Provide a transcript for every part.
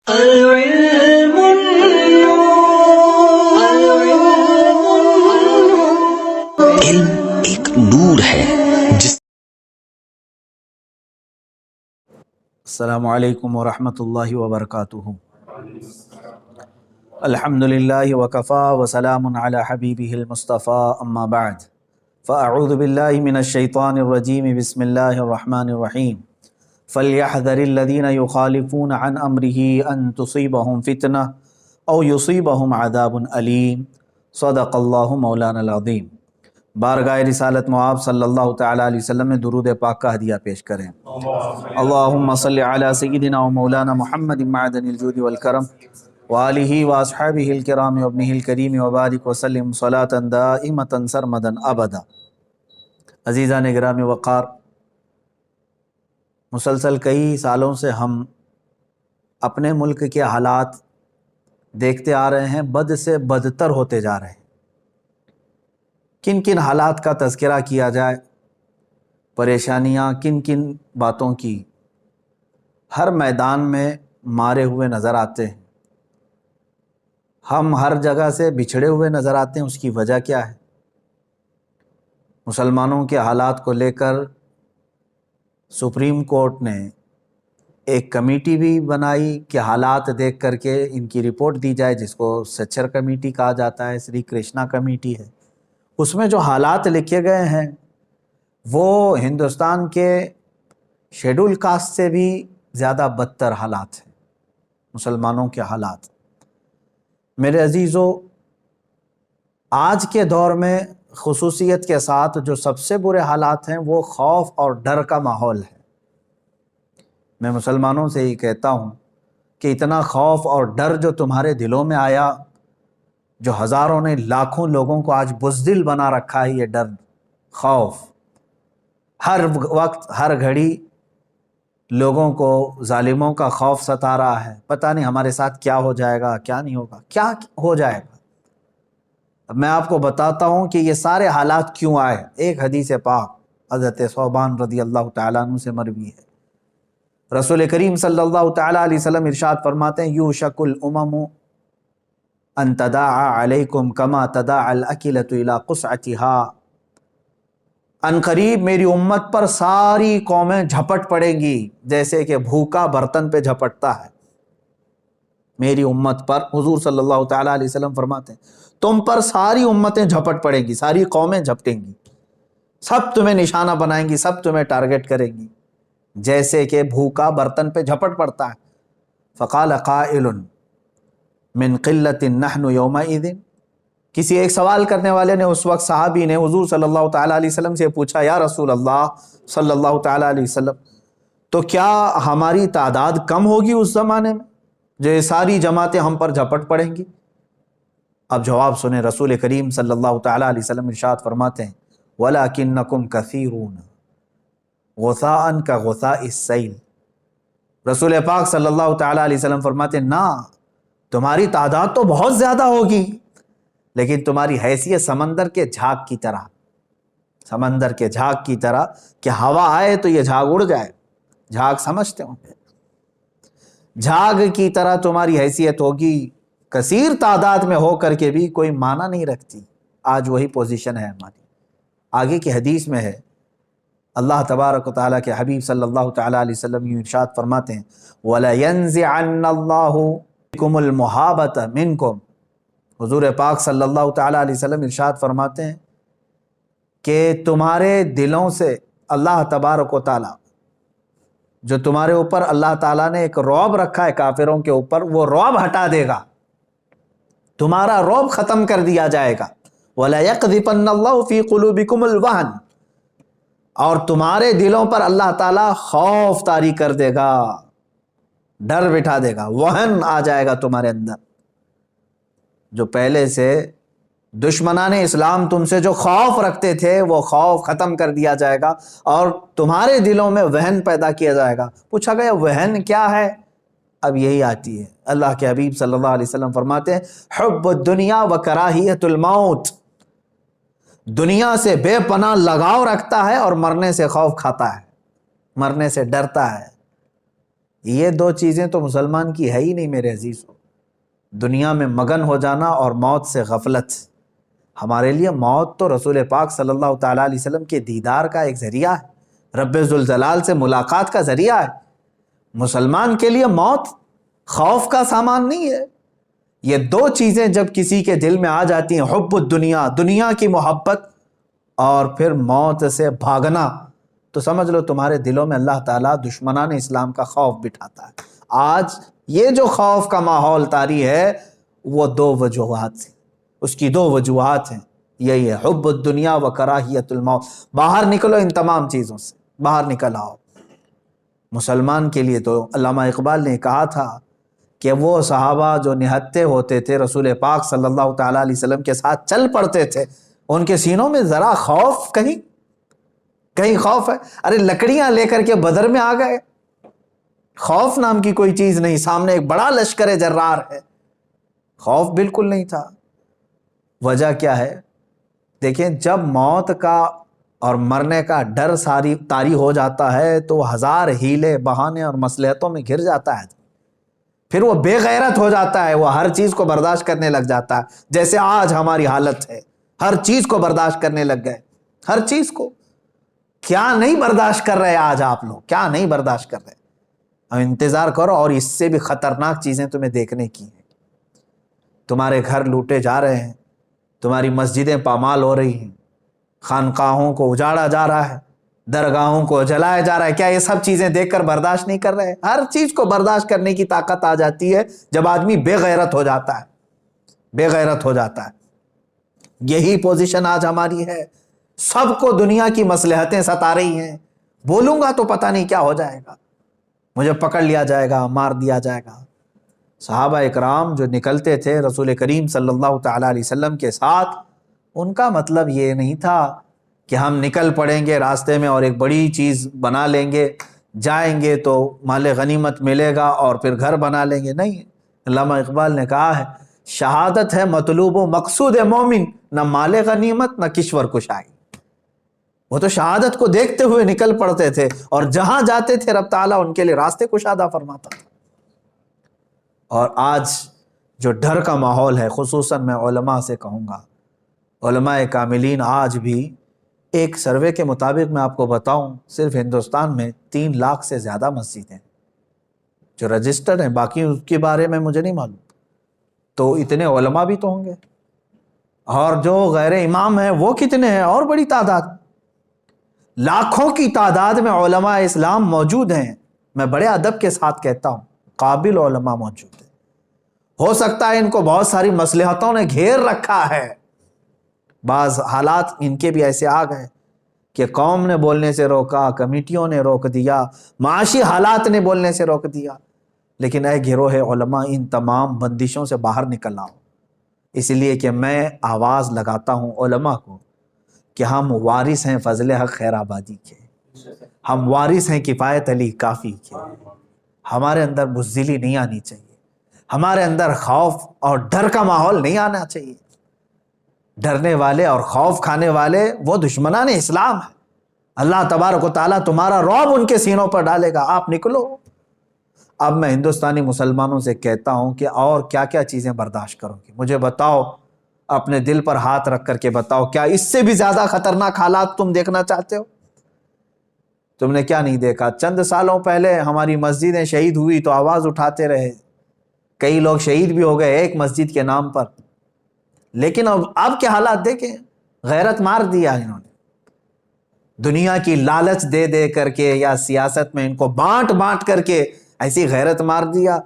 العلم علم ایک نور ہے جس السلام علیکم ورحمۃ اللہ وبرکاتہ۔ الحمدللہ وکفا وسلام علی حبیبہ المصطفیٰ، اما بعد فاعوذ باللہ من الشیطان الرجیم، بسم اللہ الرحمن الرحیم۔ فلیحذر الذین یخالفون عن امرہ ان تصیبہم فتنہ او یصیبہم عذاب علیم، صدق اللہ مولانا العظیم۔ بارگاہ رسالت مآب صلی اللہ تعالیٰ علیہ وسلم میں درود پاک کا ہدیہ پیش کریں۔ اللہم صلی علی سیدنا و مولانا محمد معدن الجود والکرم وآلہ واصحابہ الکرام وابنہ الکریم وبارک وسلم صلاة دائمة سرمدا ابدا۔ عزیزان گرامی وقار، مسلسل کئی سالوں سے ہم اپنے ملک کے حالات دیکھتے آ رہے ہیں، بد سے بدتر ہوتے جا رہے ہیں۔ کن کن حالات کا تذکرہ کیا جائے، پریشانیاں کن کن باتوں کی، ہر میدان میں مارے ہوئے نظر آتے ہیں، ہم ہر جگہ سے بچھڑے ہوئے نظر آتے ہیں۔ اس کی وجہ کیا ہے؟ مسلمانوں کے حالات کو لے کر سپریم کورٹ نے ایک کمیٹی بھی بنائی کہ حالات دیکھ کر کے ان کی رپورٹ دی جائے، جس کو سچر کمیٹی کہا جاتا ہے، سری کرشنا کمیٹی ہے۔ اس میں جو حالات لکھے گئے ہیں وہ ہندوستان کے شیڈول کاسٹ سے بھی زیادہ بدتر حالات ہیں، مسلمانوں کے حالات۔ میرے عزیزو، آج کے دور میں خصوصیت کے ساتھ جو سب سے برے حالات ہیں وہ خوف اور ڈر کا ماحول ہے۔ میں مسلمانوں سے ہی کہتا ہوں کہ اتنا خوف اور ڈر جو تمہارے دلوں میں آیا، جو ہزاروں نے لاکھوں لوگوں کو آج بزدل بنا رکھا ہے، یہ ڈر، خوف، ہر وقت ہر گھڑی لوگوں کو ظالموں کا خوف ستا رہا ہے۔ پتہ نہیں ہمارے ساتھ کیا ہو جائے گا، کیا نہیں ہوگا، کیا ہو جائے گا۔ اب میں آپ کو بتاتا ہوں کہ یہ سارے حالات کیوں آئے۔ ایک حدیث پاک حضرت ثوبان رضی اللہ تعالیٰ عنہ سے مروی ہے۔ رسول کریم صلی اللہ تعالیٰ علیہ وسلم ارشاد فرماتے ہیں، یوشک الامم ان تداعى علیکم کما تداعى الاکلۃ الی قصعتها۔ ان قریب میری امت پر ساری قومیں جھپٹ پڑیں گی جیسے کہ بھوکا برتن پہ جھپٹتا ہے۔ میری امت پر، حضور صلی اللہ تعالیٰ علیہ وسلم فرماتے ہیں، تم پر ساری امتیں جھپٹ پڑیں گی، ساری قومیں جھپٹیں گی، سب تمہیں نشانہ بنائیں گی، سب تمہیں ٹارگٹ کریں گی جیسے کہ بھوکا برتن پہ جھپٹ پڑتا ہے۔ فقال قائل من قلت نحن یومئذ، کسی ایک سوال کرنے والے نے اس وقت، صحابی نے حضور صلی اللہ تعالیٰ علیہ وسلم سے پوچھا، یا رسول اللہ صلی اللہ تعالیٰ علیہ وسلم، تو کیا ہماری تعداد کم ہوگی اس زمانے میں جو یہ ساری جماعتیں ہم پر جھپٹ پڑیں گی؟ اب جواب سنیں، رسول کریم صلی اللہ تعالیٰ علیہ وسلم ارشاد فرماتے ہیں، وَلَكِنَّكُمْ كَثِيرُونَ غُثَاءً كَغُثَاءِ السَّيْلِ۔ رسول پاک صلی اللہ تعالیٰ علیہ وسلم فرماتے ہیں، نا، تمہاری تعداد تو بہت زیادہ ہوگی لیکن تمہاری حیثیت سمندر کے جھاگ کی طرح، سمندر کے جھاگ کی طرح کہ ہوا آئے تو یہ جھاگ اڑ جائے، جھاگ سمجھتے ہوں گے، جھاگ کی طرح تمہاری حیثیت ہوگی، کثیر تعداد میں ہو کر کے بھی کوئی معنی نہیں رکھتی۔ آج وہی پوزیشن ہے ہماری۔ آگے کی حدیث میں ہے، اللہ تبارک و تعالیٰ کے حبیب صلی اللہ تعالیٰ علیہ وسلم یہ ارشاد فرماتے ہیں، وَلَيَنزِعَنَّ اللَّهُ بِكُمُ الْمُحَابَةَ مِنْكُمْ۔ حضور پاک صلی اللہ تعالیٰ علیہ وسلم ارشاد فرماتے ہیں کہ تمہارے دلوں سے اللہ تبارک و تعالیٰ، جو تمہارے اوپر اللہ تعالیٰ نے ایک رعب رکھا ہے کافروں کے اوپر، وہ رعب ہٹا دے گا، تمہارا رعب ختم کر دیا جائے گا۔ وَلَيَقْذِفَنَّ اللَّهُ فِي قُلُوبِكُمُ الْوَهْنَ، اور تمہارے دلوں پر اللہ تعالیٰ خوف طاری کر دے گا، ڈر بٹھا دے گا، وہن آ جائے گا تمہارے اندر۔ جو پہلے سے دشمنان اسلام تم سے جو خوف رکھتے تھے وہ خوف ختم کر دیا جائے گا اور تمہارے دلوں میں وہن پیدا کیا جائے گا۔ پوچھا گیا وہن کیا ہے؟ اب یہی آتی ہے، اللہ کے حبیب صلی اللہ علیہ وسلم فرماتے ہیں، حب الدنیا و کراہیت الموت، دنیا سے بے پناہ لگاؤ رکھتا ہے اور مرنے سے خوف کھاتا ہے، مرنے سے ڈرتا ہے۔ یہ دو چیزیں تو مسلمان کی ہے ہی نہیں میرے عزیزو، دنیا میں مگن ہو جانا اور موت سے غفلت۔ ہمارے لیے موت تو رسول پاک صلی اللہ تعالیٰ علیہ وسلم کے دیدار کا ایک ذریعہ ہے، رب ذوالجلال سے ملاقات کا ذریعہ ہے۔ مسلمان کے لیے موت خوف کا سامان نہیں ہے۔ یہ دو چیزیں جب کسی کے دل میں آ جاتی ہیں، حب الدنیا، دنیا کی محبت، اور پھر موت سے بھاگنا، تو سمجھ لو تمہارے دلوں میں اللہ تعالیٰ دشمنان اسلام کا خوف بٹھاتا ہے۔ آج یہ جو خوف کا ماحول طاری ہے وہ دو وجوہات سے، اس کی دو وجوہات ہیں، یہی ہے حب الدنیا و کراہیت الموت۔ باہر نکلو ان تمام چیزوں سے، باہر نکل آؤ۔ مسلمان کے لیے تو علامہ اقبال نے کہا تھا کہ وہ صحابہ جو نہتے ہوتے تھے رسول پاک صلی اللہ تعالیٰ علیہ وسلم کے ساتھ چل پڑتے تھے، ان کے سینوں میں ذرا خوف کہیں خوف ہے؟ ارے لکڑیاں لے کر کے بدر میں آ گئے، خوف نام کی کوئی چیز نہیں، سامنے ایک بڑا لشکر جرار ہے، خوف بالکل نہیں تھا۔ وجہ کیا ہے؟ دیکھیں، جب موت کا اور مرنے کا ڈر طاری ہو جاتا ہے تو ہزار ہیلے بہانے اور مصلحتوں میں گھر جاتا ہے، پھر وہ بے غیرت ہو جاتا ہے، وہ ہر چیز کو برداشت کرنے لگ جاتا ہے، جیسے آج ہماری حالت ہے، ہر چیز کو برداشت کرنے لگ گئے، ہر چیز کو۔ کیا نہیں برداشت کر رہے آج آپ لوگ، کیا نہیں برداشت کر رہے؟ اب انتظار کرو اور اس سے بھی خطرناک چیزیں تمہیں دیکھنے کی ہیں۔ تمہارے گھر لوٹے جا رہے ہیں، تمہاری مسجدیں پامال ہو رہی ہیں، خانقاہوں کو اجاڑا جا رہا ہے، درگاہوں کو جلایا جا رہا ہے، کیا یہ سب چیزیں دیکھ کر برداشت نہیں کر رہے؟ ہر چیز کو برداشت کرنے کی طاقت آ جاتی ہے جب آدمی بے غیرت ہو جاتا ہے، بے غیرت ہو جاتا ہے۔ یہی پوزیشن آج ہماری ہے، سب کو دنیا کی مصلحتیں ستا رہی ہیں، بولوں گا تو پتہ نہیں کیا ہو جائے گا، مجھے پکڑ لیا جائے گا، مار دیا جائے گا۔ صحابہ اکرام جو نکلتے تھے رسول کریم صلی اللہ تعالیٰ علیہ وسلم کے ساتھ، ان کا مطلب یہ نہیں تھا کہ ہم نکل پڑیں گے راستے میں اور ایک بڑی چیز بنا لیں گے، جائیں گے تو مال غنیمت ملے گا اور پھر گھر بنا لیں گے، نہیں۔ علامہ اقبال نے کہا ہے، شہادت ہے مطلوب و مقصود مومن، نہ مال غنیمت نہ کشور کشائی۔ وہ تو شہادت کو دیکھتے ہوئے نکل پڑتے تھے، اور جہاں جاتے تھے رب تعالیٰ ان کے لیے راستے کشادہ فرماتا تھا۔ اور آج جو ڈر کا ماحول ہے، خصوصاً میں علماء سے کہوں گا، علماء کاملین آج بھی ایک سروے کے مطابق میں آپ کو بتاؤں، صرف ہندوستان میں 3 لاکھ سے زیادہ مسجد ہیں جو رجسٹرڈ ہیں، باقی اس کے بارے میں مجھے نہیں معلوم، تو اتنے علماء بھی تو ہوں گے، اور جو غیر امام ہیں وہ کتنے ہیں؟ اور بڑی تعداد، لاکھوں کی تعداد میں علماء اسلام موجود ہیں۔ میں بڑے ادب کے ساتھ کہتا ہوں، قابل علماء موجود ہیں۔ ہو سکتا ہے ان کو بہت ساری مصلحتوں نے گھیر رکھا ہے، بعض حالات ان کے بھی ایسے آ گئے کہ قوم نے بولنے سے روکا، کمیٹیوں نے روک دیا، معاشی حالات نے بولنے سے روک دیا، لیکن اے گروہ علماء، ان تمام بندشوں سے باہر نکل آؤ۔ اس لیے کہ میں آواز لگاتا ہوں علماء کو کہ ہم وارث ہیں فضل حق خیر آبادی کے، ہم وارث ہیں کفایت علی کافی کے۔ ہمارے اندر بزدلی نہیں آنی چاہیے، ہمارے اندر خوف اور ڈر کا ماحول نہیں آنا چاہیے۔ ڈرنے والے اور خوف کھانے والے وہ دشمنان اسلام ہیں، اللہ تبارک و تعالیٰ تمہارا رعب ان کے سینوں پر ڈالے گا، آپ نکلو۔ اب میں ہندوستانی مسلمانوں سے کہتا ہوں کہ اور کیا کیا چیزیں برداشت کرو گے؟ مجھے بتاؤ، اپنے دل پر ہاتھ رکھ کر کے بتاؤ، کیا اس سے بھی زیادہ خطرناک حالات تم دیکھنا چاہتے ہو؟ تم نے کیا نہیں دیکھا؟ چند سالوں پہلے ہماری مسجدیں شہید ہوئی تو آواز اٹھاتے رہے، کئی لوگ شہید بھی ہو گئے ایک مسجد کے نام پر، لیکن اب کے حالات دیکھیں، غیرت مار دیا انہوں نے، دنیا کی لالچ دے دے کر کے یا سیاست میں ان کو بانٹ بانٹ کر کے ایسی غیرت مار دیا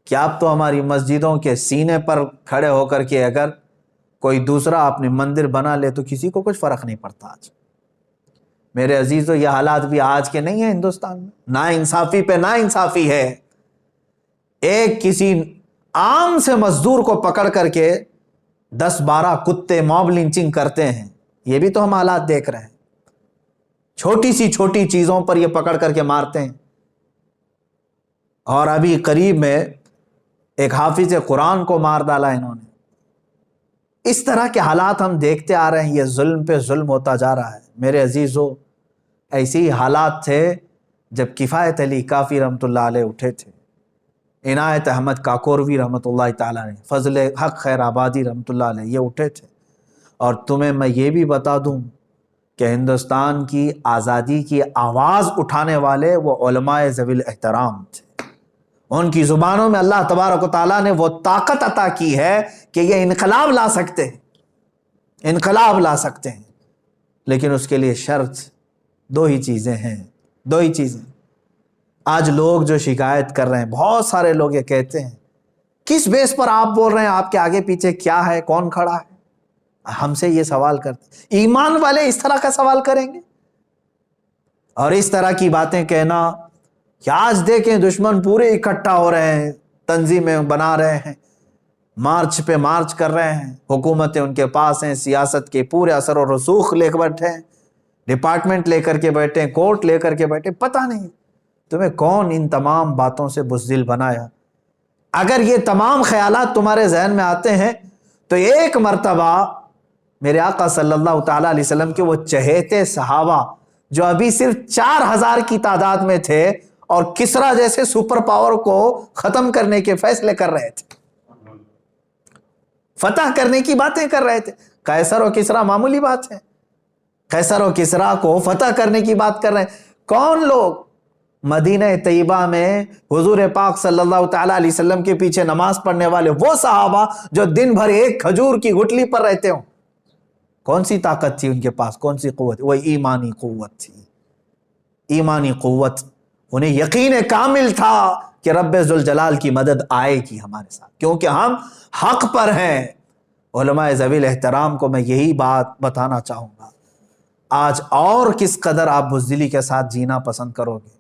کہ اب تو ہماری مسجدوں کے سینے پر کھڑے ہو کر کے اگر کوئی دوسرا اپنے مندر بنا لے تو کسی کو کچھ فرق نہیں پڑتا۔ آج میرے عزیزو، یہ حالات بھی آج کے نہیں ہیں ہندوستان میں، نا انصافی پہ نا انصافی ہے۔ ایک کسی عام سے مزدور کو پکڑ کر کے 10-12 کتے موب لنچنگ کرتے ہیں، یہ بھی تو ہم حالات دیکھ رہے ہیں، چھوٹی سی چھوٹی چیزوں پر یہ پکڑ کر کے مارتے ہیں۔ اور ابھی قریب میں ایک حافظ قرآن کو مار ڈالا انہوں نے۔ اس طرح کے حالات ہم دیکھتے آ رہے ہیں، یہ ظلم پہ ظلم ہوتا جا رہا ہے۔ میرے عزیزو، ایسی حالات تھے جب کفایت علی کافی رحمۃ اللہ علیہ اٹھے تھے، عنایت احمد کاکوروی رحمۃ اللہ تعالیٰ نے، فضل حق خیر آبادی رحمۃ اللہ علیہ، یہ اٹھے تھے. اور تمہیں میں یہ بھی بتا دوں کہ ہندوستان کی آزادی کی آواز اٹھانے والے وہ علماء ذوی الاحترام تھے. ان کی زبانوں میں اللہ تبارک و تعالیٰ نے وہ طاقت عطا کی ہے کہ یہ انقلاب لا سکتے ہیں، انقلاب لا سکتے ہیں. لیکن اس کے لیے شرط دو ہی چیزیں ہیں، دو ہی چیزیں. آج لوگ جو شکایت کر رہے ہیں، بہت سارے لوگ یہ کہتے ہیں کس بیس پر آپ بول رہے ہیں، آپ کے آگے پیچھے کیا ہے، کون کھڑا ہے. ہم سے یہ سوال کرتے، ایمان والے اس طرح کا سوال کریں گے؟ اور اس طرح کی باتیں کہنا کہ آج دیکھیں دشمن پورے اکٹھا ہو رہے ہیں، تنظیمیں بنا رہے ہیں، مارچ پہ مارچ کر رہے ہیں، حکومتیں ان کے پاس ہیں، سیاست کے پورے اثر و رسوخ لے کر بیٹھے ہیں، ڈپارٹمنٹ لے کر کے بیٹھے ہیں، کورٹ لے کر کے بیٹھے. پتہ نہیں تمہیں کون ان تمام باتوں سے بزدل بنایا. اگر یہ تمام خیالات تمہارے ذہن میں آتے ہیں تو ایک مرتبہ میرے آقا صلی اللہ تعالیٰ علیہ وسلم کے وہ چہیتے صحابہ جو ابھی صرف 4000 کی تعداد میں تھے اور کسرا جیسے سپر پاور کو ختم کرنے کے فیصلے کر رہے تھے، فتح کرنے کی باتیں کر رہے تھے. قیصر و کسرا معمولی بات ہے، قیصر و کسرا کو فتح کرنے کی بات کر رہے ہیں. کون لوگ؟ مدینہ طیبہ میں حضور پاک صلی اللہ تعالیٰ علیہ وسلم کے پیچھے نماز پڑھنے والے وہ صحابہ جو دن بھر ایک کھجور کی گٹھلی پر رہتے ہوں. کون سی طاقت تھی ان کے پاس، کون سی قوت؟ وہ ایمانی قوت تھی، ایمانی قوت. انہیں یقین کامل تھا کہ رب ذوالجلال کی مدد آئے گی ہمارے ساتھ، کیونکہ ہم حق پر ہیں. علماء ذوی الاحترام کو میں یہی بات بتانا چاہوں گا. آج اور کس قدر آپ بزدلی کے ساتھ جینا پسند کرو گے؟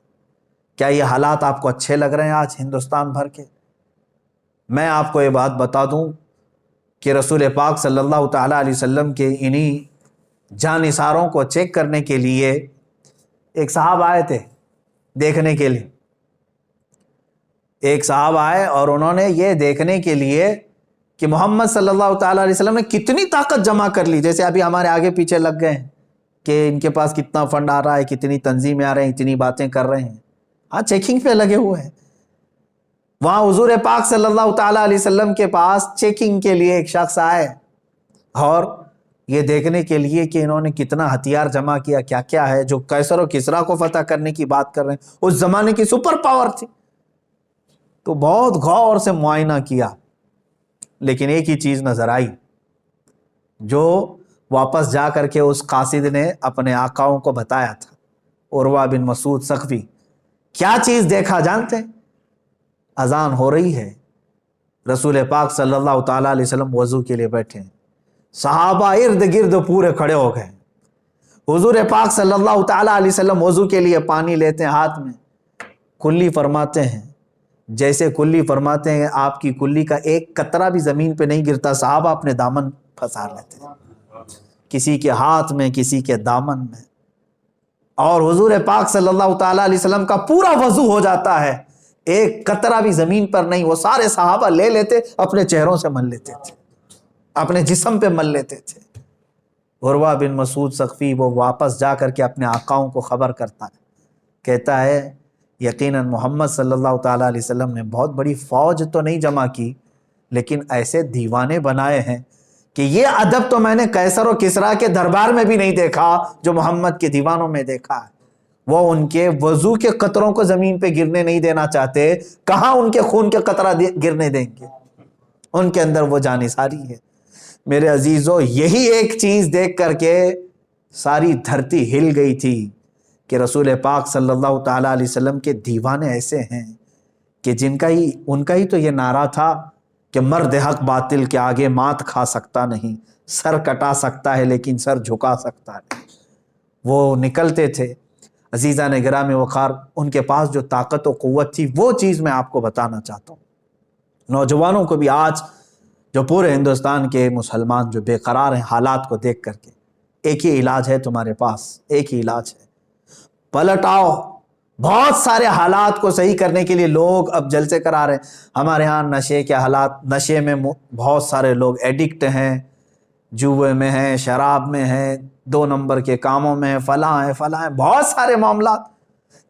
کیا یہ حالات آپ کو اچھے لگ رہے ہیں آج ہندوستان بھر کے؟ میں آپ کو یہ بات بتا دوں کہ رسول پاک صلی اللہ تعالیٰ علیہ وسلم کے انہی جانثاروں کو چیک کرنے کے لیے ایک صاحب آئے تھے دیکھنے کے لیے. ایک صاحب آئے اور انہوں نے یہ دیکھنے کے لیے کہ محمد صلی اللہ تعالیٰ علیہ وسلم نے کتنی طاقت جمع کر لی. جیسے ابھی ہمارے آگے پیچھے لگ گئے ہیں کہ ان کے پاس کتنا فنڈ آ رہا ہے، کتنی تنظیمیں آ رہے ہیں، اتنی باتیں کر رہے ہیں. ہاں چیکنگ پہ لگے ہوئے ہیں. وہاں حضور پاک صلی اللہ تعالیٰ علیہ وسلم کے پاس چیکنگ کے لیے ایک شخص آئے اور یہ دیکھنے کے لیے کہ انہوں نے کتنا ہتھیار جمع کیا، کیا کیا ہے، جو قیصر و کسرا کو فتح کرنے کی بات کر رہے ہیں، اس زمانے کی سپر پاور تھی. تو بہت غور سے معائنہ کیا، لیکن ایک ہی چیز نظر آئی جو واپس جا کر کے اس قاصد نے اپنے آقاؤں کو بتایا تھا، عروہ بن مسعود ثقفی. کیا چیز دیکھا جانتے ہیں؟ اذان ہو رہی ہے، رسول پاک صلی اللہ تعالیٰ علیہ وسلم وضو کے لیے بیٹھے ہیں، صحابہ ارد گرد پورے کھڑے ہو گئے. حضور پاک صلی اللہ تعالیٰ علیہ وسلم وضو کے لیے پانی لیتے ہیں ہاتھ میں، کلی فرماتے ہیں. جیسے کلی فرماتے ہیں آپ کی کلی کا ایک قطرہ بھی زمین پہ نہیں گرتا. صحابہ اپنے دامن پھنسا لیتے ہیں، کسی کے ہاتھ میں، کسی کے دامن میں. اور حضور پاک صلی اللہ تعالیٰ علیہ وسلم کا پورا وضو ہو جاتا ہے، ایک قطرہ بھی زمین پر نہیں. وہ سارے صحابہ لے لیتے، اپنے چہروں سے مل لیتے تھے، اپنے جسم پہ مل لیتے تھے. عروہ بن مسعود ثقفی وہ واپس جا کر کے اپنے آقاؤں کو خبر کرتا ہے، کہتا ہے یقیناً محمد صلی اللہ تعالیٰ علیہ وسلم نے بہت بڑی فوج تو نہیں جمع کی، لیکن ایسے دیوانے بنائے ہیں کہ یہ ادب تو میں نے قیصر و کسرا کے دربار میں بھی نہیں دیکھا جو محمد کے دیوانوں میں دیکھا ہے. وہ ان کے وضو کے قطروں کو زمین پہ گرنے نہیں دینا چاہتے، کہاں ان کے خون کے قطرہ گرنے دیں گے؟ ان کے اندر وہ جانثاری ہے. میرے عزیزو، یہی ایک چیز دیکھ کر کے ساری دھرتی ہل گئی تھی کہ رسول پاک صلی اللہ تعالیٰ علیہ وسلم کے دیوانے ایسے ہیں کہ ان کا ہی تو یہ نعرہ تھا کہ مرد حق باطل کے آگے مات کھا سکتا نہیں، سر کٹا سکتا ہے لیکن سر جھکا سکتا ہے. وہ نکلتے تھے. عزیزان گرامی وقار، ان کے پاس جو طاقت و قوت تھی وہ چیز میں آپ کو بتانا چاہتا ہوں. نوجوانوں کو بھی آج جو پورے ہندوستان کے مسلمان جو بے قرار ہیں حالات کو دیکھ کر کے، ایک ہی علاج ہے تمہارے پاس، ایک ہی علاج ہے، پلٹ آؤ. بہت سارے حالات کو صحیح کرنے کے لیے لوگ اب جلسے کرا رہے ہیں. ہمارے ہاں نشے کے حالات، نشے میں بہت سارے لوگ ایڈکٹ ہیں، جوئے میں ہیں، شراب میں ہیں، 2 نمبر کے کاموں میں ہیں، فلاں ہیں، بہت سارے معاملات.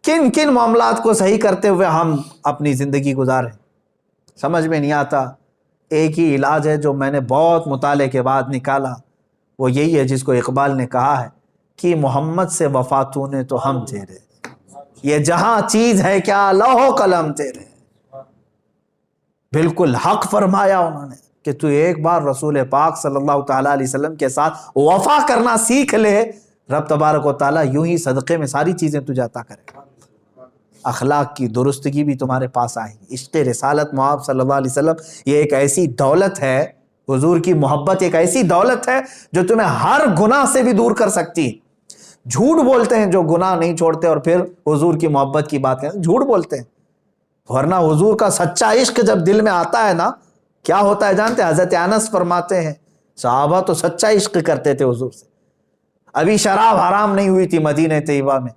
کن کن معاملات کو صحیح کرتے ہوئے ہم اپنی زندگی گزاریں، سمجھ میں نہیں آتا۔ ایک ہی علاج ہے جو میں نے بہت مطالعے کے بعد نکالا، وہ یہی ہے جس کو اقبال نے کہا ہے کہ محمد سے وفا تو نے تو ہم تیرے، یہ جہاں چیز ہے کیا لوح و قلم تیرے۔ بالکل حق فرمایا انہوں نے کہ تو ایک بار رسول پاک صلی اللہ تعالیٰ علیہ وسلم کے ساتھ وفا کرنا سیکھ لے، رب تبارک و تعالیٰ یوں ہی صدقے میں ساری چیزیں تجھے عطا کرے گا۔ اخلاق کی درستگی بھی تمہارے پاس آئے گی۔ عشق رسالت محمد صلی اللہ علیہ وسلم یہ ایک ایسی دولت ہے، حضور کی محبت ایک ایسی دولت ہے جو تمہیں ہر گناہ سے بھی دور کر سکتی ہے۔ جھوٹ بولتے ہیں جو گناہ نہیں چھوڑتے اور پھر حضور کی محبت کی بات کرتے ہیں، جھوٹ بولتے ہیں، ورنہ حضور کا سچا عشق جب دل میں آتا ہے نا کیا ہوتا ہے جانتے ہیں؟ حضرت انس فرماتے ہیں صحابہ تو سچا عشق کرتے تھے حضور سے، ابھی شراب حرام نہیں ہوئی تھی مدینہ طیبہ میں۔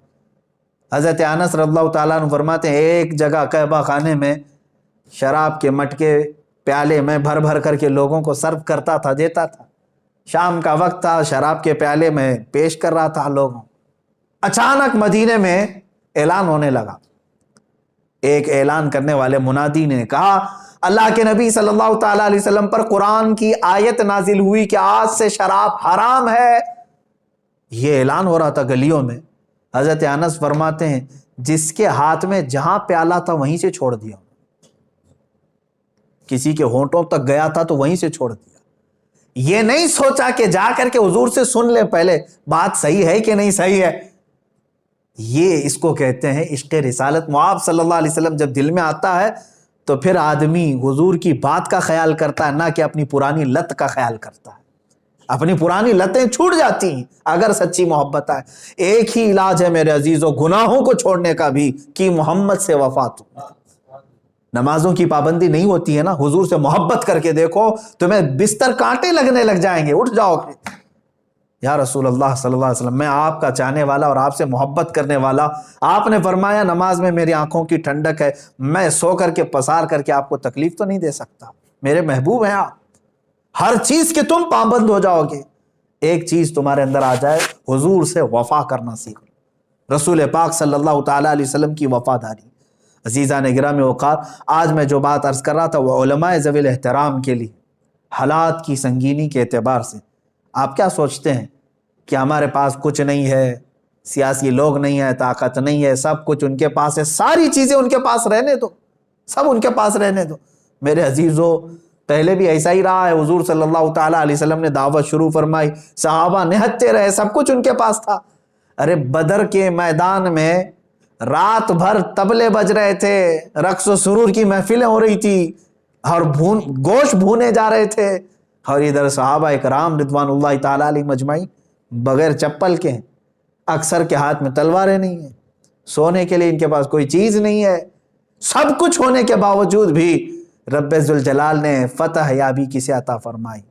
حضرت انس رضی اللہ تعالیٰ عنہ فرماتے ہیں ایک جگہ کعبہ خانے میں شراب کے مٹکے پیالے میں بھر بھر کر کے لوگوں کو سرو کرتا تھا، دیتا تھا۔ شام کا وقت تھا، شراب کے پیالے میں پیش کر رہا تھا لوگوں۔ اچانک مدینے میں اعلان ہونے لگا، ایک اعلان کرنے والے منادی نے کہا اللہ کے نبی صلی اللہ تعالیٰ علیہ وسلم پر قرآن کی آیت نازل ہوئی کہ آج سے شراب حرام ہے۔ یہ اعلان ہو رہا تھا گلیوں میں۔ حضرت انس فرماتے ہیں جس کے ہاتھ میں جہاں پیالہ تھا وہیں سے چھوڑ دیا، کسی کے ہونٹوں تک گیا تھا تو وہیں سے چھوڑ دیا۔ یہ نہیں سوچا کہ جا کر کے حضور سے سن لے پہلے بات صحیح ہے کہ نہیں صحیح ہے۔ یہ اس کو کہتے ہیں عشق رسالت محمد صلی اللہ علیہ وسلم جب دل میں آتا ہے تو پھر آدمی حضور کی بات کا خیال کرتا ہے نہ کہ اپنی پرانی لت کا خیال کرتا ہے۔ اپنی پرانی لتیں چھوٹ جاتی ہیں اگر سچی محبت آئے۔ ایک ہی علاج ہے میرے عزیزوں گناہوں کو چھوڑنے کا بھی کہ محمد سے وفا تو۔ نمازوں کی پابندی نہیں ہوتی ہے نا، حضور سے محبت کر کے دیکھو تمہیں بستر کانٹے لگنے لگ جائیں گے، اٹھ جاؤ گے یا رسول اللہ صلی اللہ علیہ وسلم میں آپ کا چاہنے والا اور آپ سے محبت کرنے والا۔ آپ نے فرمایا نماز میں میری آنکھوں کی ٹھنڈک ہے، میں سو کر کے پسار کر کے آپ کو تکلیف تو نہیں دے سکتا، میرے محبوب ہیں آپ، ہر چیز کے تم پابند ہو جاؤ گے۔ ایک چیز تمہارے اندر آ جائے، حضور سے وفا کرنا سیکھو، رسول پاک صلی اللہ تعالیٰ علیہ وسلم کی وفاداری۔ عزیزان گرامی وقار، آج میں جو بات عرض کر رہا تھا وہ علماء ذوی الاحترام کے لیے حالات کی سنگینی کے اعتبار سے۔ آپ کیا سوچتے ہیں کہ ہمارے پاس کچھ نہیں ہے، سیاسی لوگ نہیں ہے، طاقت نہیں ہے، سب کچھ ان کے پاس ہے، ساری چیزیں ان کے پاس رہنے دو، سب ان کے پاس رہنے دو۔ میرے عزیزوں پہلے بھی ایسا ہی رہا ہے، حضور صلی اللہ تعالیٰ علیہ وسلم نے دعوت شروع فرمائی، صحابہ نہتے رہے، سب کچھ ان کے پاس تھا۔ ارے بدر کے میدان میں رات بھر طبلے بج رہے تھے، رقص و سرور کی محفلیں ہو رہی تھی اور گوشت بھونے جا رہے تھے، اور ادھر صحابہ اکرام رضوان اللہ تعالیٰ علیہ مجمعین بغیر چپل کے، اکثر کے ہاتھ میں تلواریں نہیں ہیں، سونے کے لیے ان کے پاس کوئی چیز نہیں ہے، سب کچھ ہونے کے باوجود بھی رب ذوالجلال نے فتح یابی کسے عطا فرمائی،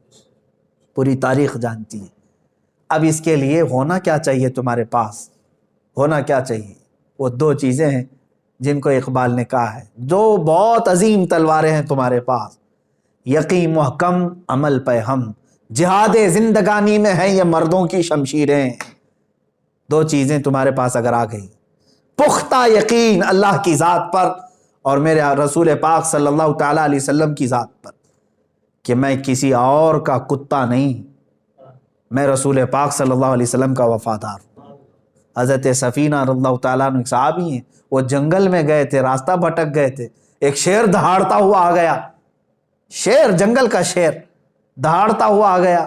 پوری تاریخ جانتی ہے۔ اب اس کے لیے ہونا کیا چاہیے تمہارے پاس؟ ہونا کیا چاہیے؟ وہ دو چیزیں ہیں جن کو اقبال نے کہا ہے، دو بہت عظیم تلواریں ہیں تمہارے پاس، یقین محکم عمل پہ ہم، جہاد زندگانی میں ہیں یہ مردوں کی شمشیریں۔ دو چیزیں تمہارے پاس اگر آ گئی، پختہ یقین اللہ کی ذات پر اور میرے رسول پاک صلی اللہ تعالیٰ علیہ وسلم کی ذات پر کہ میں کسی اور کا کتا نہیں، میں رسول پاک صلی اللہ علیہ وسلم کا وفادار ہوں۔ حضرت سفینہ رضی اللہ تعالیٰ عنہ ایک صحابی ہیں، وہ جنگل میں گئے تھے، راستہ بھٹک گئے تھے، ایک شیر دہاڑتا ہوا آ گیا، شیر، جنگل کا شیر دہاڑتا ہوا آ گیا،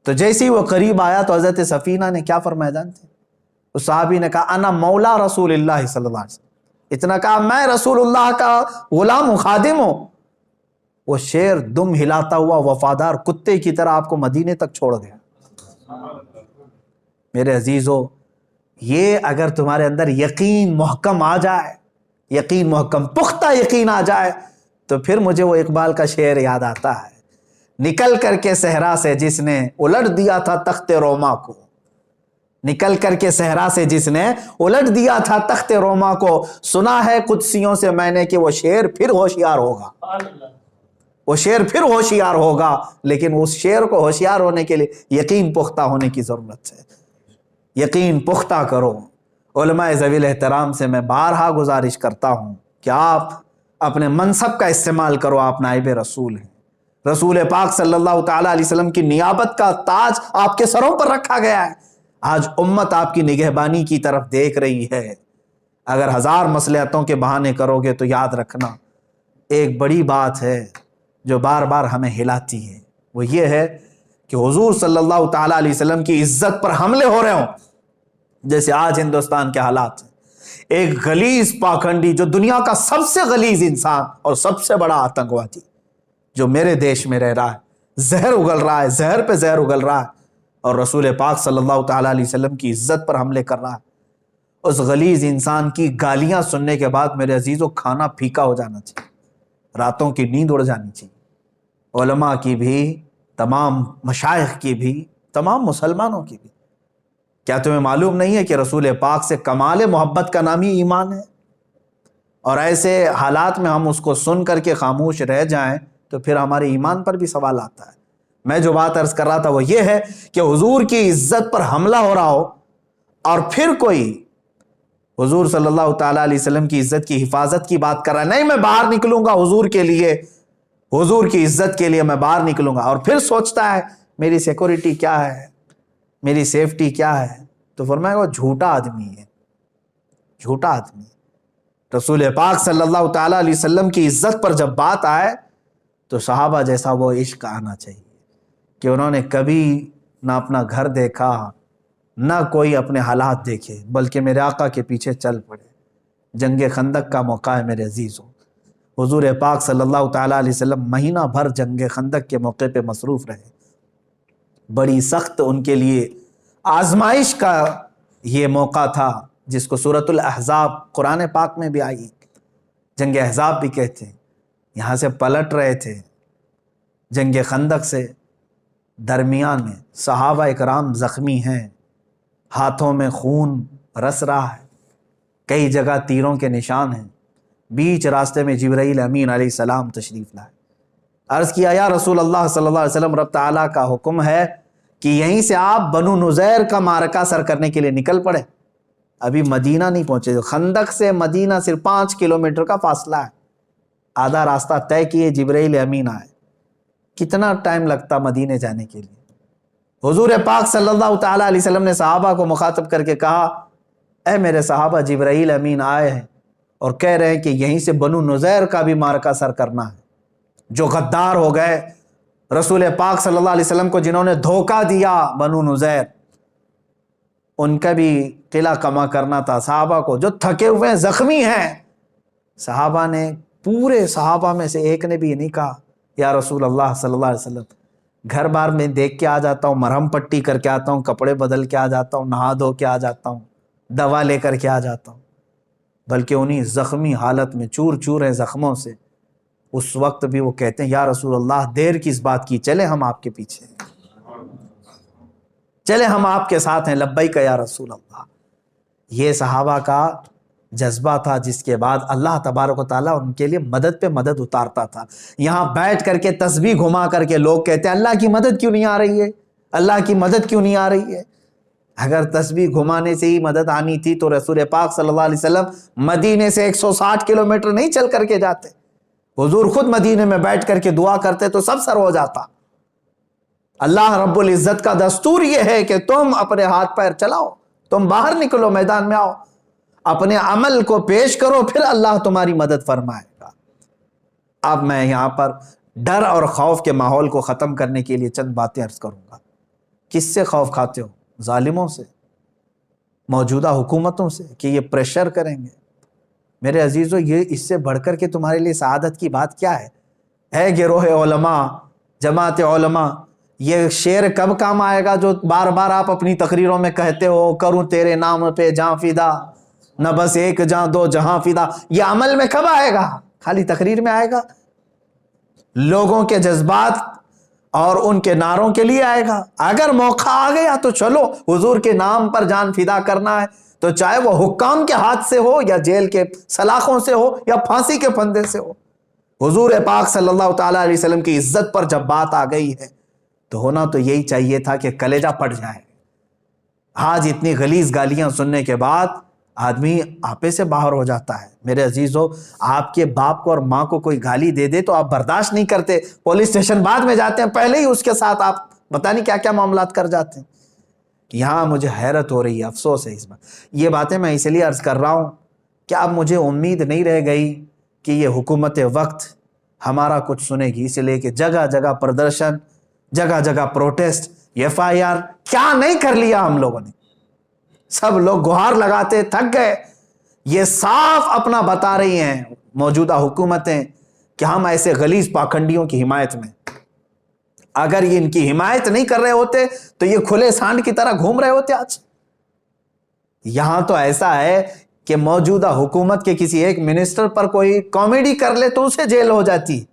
تو جیسے ہی وہ قریب آیا تو حضرت سفینہ نے کیا فرمایا جانتے ہیں؟ اس صحابی نے کہا انا مولا رسول اللہ صلی اللہ علیہ وسلم، اتنا کہا میں رسول اللہ کا غلام و خادم ہوں۔ وہ شیر دم ہلاتا ہوا وفادار کتے کی طرح آپ کو مدینے تک چھوڑ گیا۔ میرے عزیزو، یہ اگر تمہارے اندر یقین محکم آ جائے، یقین محکم پختہ یقین آ جائے، تو پھر مجھے وہ اقبال کا شعر یاد آتا ہے، نکل کر کے صحرا سے جس نے الٹ دیا تھا تخت روما کو، نکل کر کے صحرا سے جس نے الٹ دیا تھا تخت روما کو، سنا ہے قدسیوں سے میں نے کہ وہ شیر پھر ہوشیار ہوگا، وہ شیر پھر ہوشیار ہوگا، لیکن اس شیر کو ہوشیار ہونے کے لیے یقین پختہ ہونے کی ضرورت ہے۔ یقین پختہ کرو علماء ذویل احترام سے میں بارہا گزارش کرتا ہوں کہ آپ اپنے منصب کا استعمال کرو، آپ نائب رسول ہیں، رسول پاک صلی اللہ تعالیٰ علیہ وسلم کی نیابت کا تاج آپ کے سروں پر رکھا گیا ہے۔ آج امت آپ کی نگہبانی کی طرف دیکھ رہی ہے۔ اگر ہزار مصلحتوں کے بہانے کرو گے تو یاد رکھنا ایک بڑی بات ہے جو بار بار ہمیں ہلاتی ہے، وہ یہ ہے کہ حضور صلی اللہ تعالیٰ علیہ وسلم کی عزت پر حملے ہو رہے ہوں، جیسے آج ہندوستان کے حالات ہیں۔ ایک غلیظ پاکھنڈی جو دنیا کا سب سے غلیظ انسان اور سب سے بڑا آتنکوادی جو میرے دیش میں رہ رہا ہے، زہر اگل رہا ہے، زہر پہ زہر اگل رہا ہے، اور رسول پاک صلی اللہ تعالیٰ علیہ وسلم کی عزت پر حملے کر رہا ہے، اس غلیظ انسان کی گالیاں سننے کے بعد میرے عزیزوں کھانا پھیکا ہو جانا چاہیے، راتوں کی نیند اڑ جانی چاہیے، علماء کی بھی، تمام مشائخ کی بھی، تمام مسلمانوں کی بھی۔ کیا تمہیں معلوم نہیں ہے کہ رسول پاک سے کمال محبت کا نام ہی ایمان ہے؟ اور ایسے حالات میں ہم اس کو سن کر کے خاموش رہ جائیں تو پھر ہمارے ایمان پر بھی سوال آتا ہے۔ میں جو بات عرض کر رہا تھا وہ یہ ہے کہ حضور کی عزت پر حملہ ہو رہا ہو اور پھر کوئی حضور صلی اللہ تعالیٰ علیہ وسلم کی عزت کی حفاظت کی بات کر رہا ہے، نہیں میں باہر نکلوں گا حضور کے لیے، حضور کی عزت کے لیے میں باہر نکلوں گا، اور پھر سوچتا ہے میری سیکورٹی کیا ہے، میری سیفٹی کیا ہے، تو فرمایا وہ جھوٹا آدمی ہے، جھوٹا آدمی ہے۔ رسول پاک صلی اللہ تعالیٰ علیہ وسلم کی عزت پر جب بات آئے تو صحابہ جیسا وہ عشق آنا چاہیے کہ انہوں نے کبھی نہ اپنا گھر دیکھا، نہ کوئی اپنے حالات دیکھے، بلکہ میرے آقا کے پیچھے چل پڑے۔ جنگ خندق کا موقع ہے میرے عزیزوں، حضور پاک صلی اللہ تعالیٰ علیہ وسلم مہینہ بھر جنگ خندق کے موقع پہ مصروف رہے۔ بڑی سخت ان کے لیے آزمائش کا یہ موقع تھا، جس کو سورۃ الاحزاب قرآن پاک میں بھی آئی، جنگ احزاب بھی کہتے ہیں۔ یہاں سے پلٹ رہے تھے جنگ خندق سے، درمیان میں صحابہ اکرام زخمی ہیں، ہاتھوں میں خون رس رہا ہے، کئی جگہ تیروں کے نشان ہیں، بیچ راستے میں جبرائیل امین علیہ السلام تشریف لائے۔ عرض کیا یا رسول اللہ صلی اللہ علیہ وسلم، رب تعالیٰ کا حکم ہے کہ یہیں سے آپ بنو نذیر کا معرکہ سر کرنے کے لیے نکل پڑے۔ ابھی مدینہ نہیں پہنچے، خندق سے مدینہ صرف 5 کلومیٹر کا فاصلہ ہے، آدھا راستہ طے کیے، جبرائیل امین آئے۔ کتنا ٹائم لگتا مدینے جانے کے لیے؟ حضور پاک صلی اللہ تعالیٰ علیہ وسلم نے صحابہ کو مخاطب کر کے کہا، اے میرے صحابہ، جبرائیل امین آئے ہیں اور کہہ رہے ہیں کہ یہیں سے بنو نذیر کا بھی معرکہ سر کرنا ہے۔ جو غدار ہو گئے رسول پاک صلی اللہ علیہ وسلم کو، جنہوں نے دھوکہ دیا بنو نذیر، ان کا بھی قلعہ کما کرنا تھا۔ صحابہ کو جو تھکے ہوئے ہیں، زخمی ہیں، صحابہ نے، پورے صحابہ میں سے ایک نے بھی یہ نہیں کہا یا رسول اللہ صلی اللہ علیہ وسلم گھر بار میں دیکھ کے آ جاتا ہوں، مرہم پٹی کر کے آتا ہوں، کپڑے بدل کے آ جاتا ہوں، نہا دھو کے آ جاتا ہوں، دوا لے کر کے آ جاتا ہوں، بلکہ انہیں زخمی حالت میں چور چور ہیں زخموں سے، اس وقت بھی وہ کہتے ہیں یا رسول اللہ دیر کس بات کی، چلے ہم آپ کے پیچھے ہیں، چلے ہم آپ کے ساتھ ہیں، لبیک یا رسول اللہ۔ یہ صحابہ کا جذبہ تھا، جس کے بعد اللہ تبارک و تعالیٰ ان کے لیے مدد پہ مدد اتارتا تھا۔ یہاں بیٹھ کر کے تسبیح گھما کر کے لوگ کہتے ہیں اللہ کی مدد کیوں نہیں آ رہی ہے، اللہ کی مدد کیوں نہیں آ رہی ہے۔ اگر تسبیح گھمانے سے ہی مدد آنی تھی تو رسول پاک صلی اللہ علیہ وسلم مدینے سے 160 کلومیٹر نہیں چل کر کے جاتے، حضور خود مدینے میں بیٹھ کر کے دعا کرتے تو سب سر ہو جاتا۔ اللہ رب العزت کا دستور یہ ہے کہ تم اپنے ہاتھ پیر چلاؤ، تم باہر نکلو، میدان میں آؤ، اپنے عمل کو پیش کرو، پھر اللہ تمہاری مدد فرمائے گا۔ اب میں یہاں پر ڈر اور خوف کے ماحول کو ختم کرنے کے لیے چند باتیں عرض کروں گا۔ کس سے خوف کھاتے ہو؟ ظالموں سے، موجودہ حکومتوں سے، کہ یہ پریشر کریں گے۔ میرے عزیزو، یہ اس سے بڑھ کر کے تمہارے لیے سعادت کی بات کیا ہے؟ اے گروہ علماء، جماعت علماء، یہ شعر کب کام آئے گا جو بار بار آپ اپنی تقریروں میں کہتے ہو، کروں تیرے نام پہ جاں فدا، نہ بس ایک جاں دو جہاں فدا؟ یہ عمل میں کب آئے گا؟ خالی تقریر میں آئے گا؟ لوگوں کے جذبات اور ان کے نعروں کے لیے آئے گا؟ اگر موقع آ گیا تو چلو، حضور کے نام پر جان فدا کرنا ہے تو چاہے وہ حکام کے ہاتھ سے ہو یا جیل کے سلاخوں سے ہو یا پھانسی کے پھندے سے ہو۔ حضور پاک صلی اللہ تعالیٰ علیہ وسلم کی عزت پر جب بات آ گئی ہے تو ہونا تو یہی چاہیے تھا کہ کلیجہ پھٹ جائے۔ آج اتنی غلیظ گالیاں سننے کے بعد آدمی آپے سے باہر ہو جاتا ہے۔ میرے عزیزو، آپ کے باپ کو اور ماں کو کوئی گالی دے دے تو آپ برداشت نہیں کرتے، پولیس اسٹیشن بعد میں جاتے ہیں، پہلے ہی اس کے ساتھ آپ پتہ نہیں کیا کیا معاملات کر جاتے ہیں۔ یہاں مجھے حیرت ہو رہی ہے، افسوس ہے اس بات۔ یہ باتیں میں اس لیے عرض کر رہا ہوں کہ اب مجھے امید نہیں رہ گئی کہ یہ حکومت وقت ہمارا کچھ سنے گی، اس لیے کہ جگہ جگہ پردرشن، جگہ جگہ پروٹیسٹ، FIR، کیا نہیں کر لیا ہم لوگوں نے۔ سب لوگ گہار لگاتے تھک گئے۔ یہ صاف اپنا بتا رہی ہیں موجودہ حکومتیں کہ ہم ایسے غلیظ پاکھنڈیوں کی حمایت میں، اگر یہ ان کی حمایت نہیں کر رہے ہوتے تو یہ کھلے سانڈ کی طرح گھوم رہے ہوتے آج۔ یہاں تو ایسا ہے کہ موجودہ حکومت کے کسی ایک منسٹر پر کوئی کامیڈی کر لے تو اسے جیل ہو جاتی۔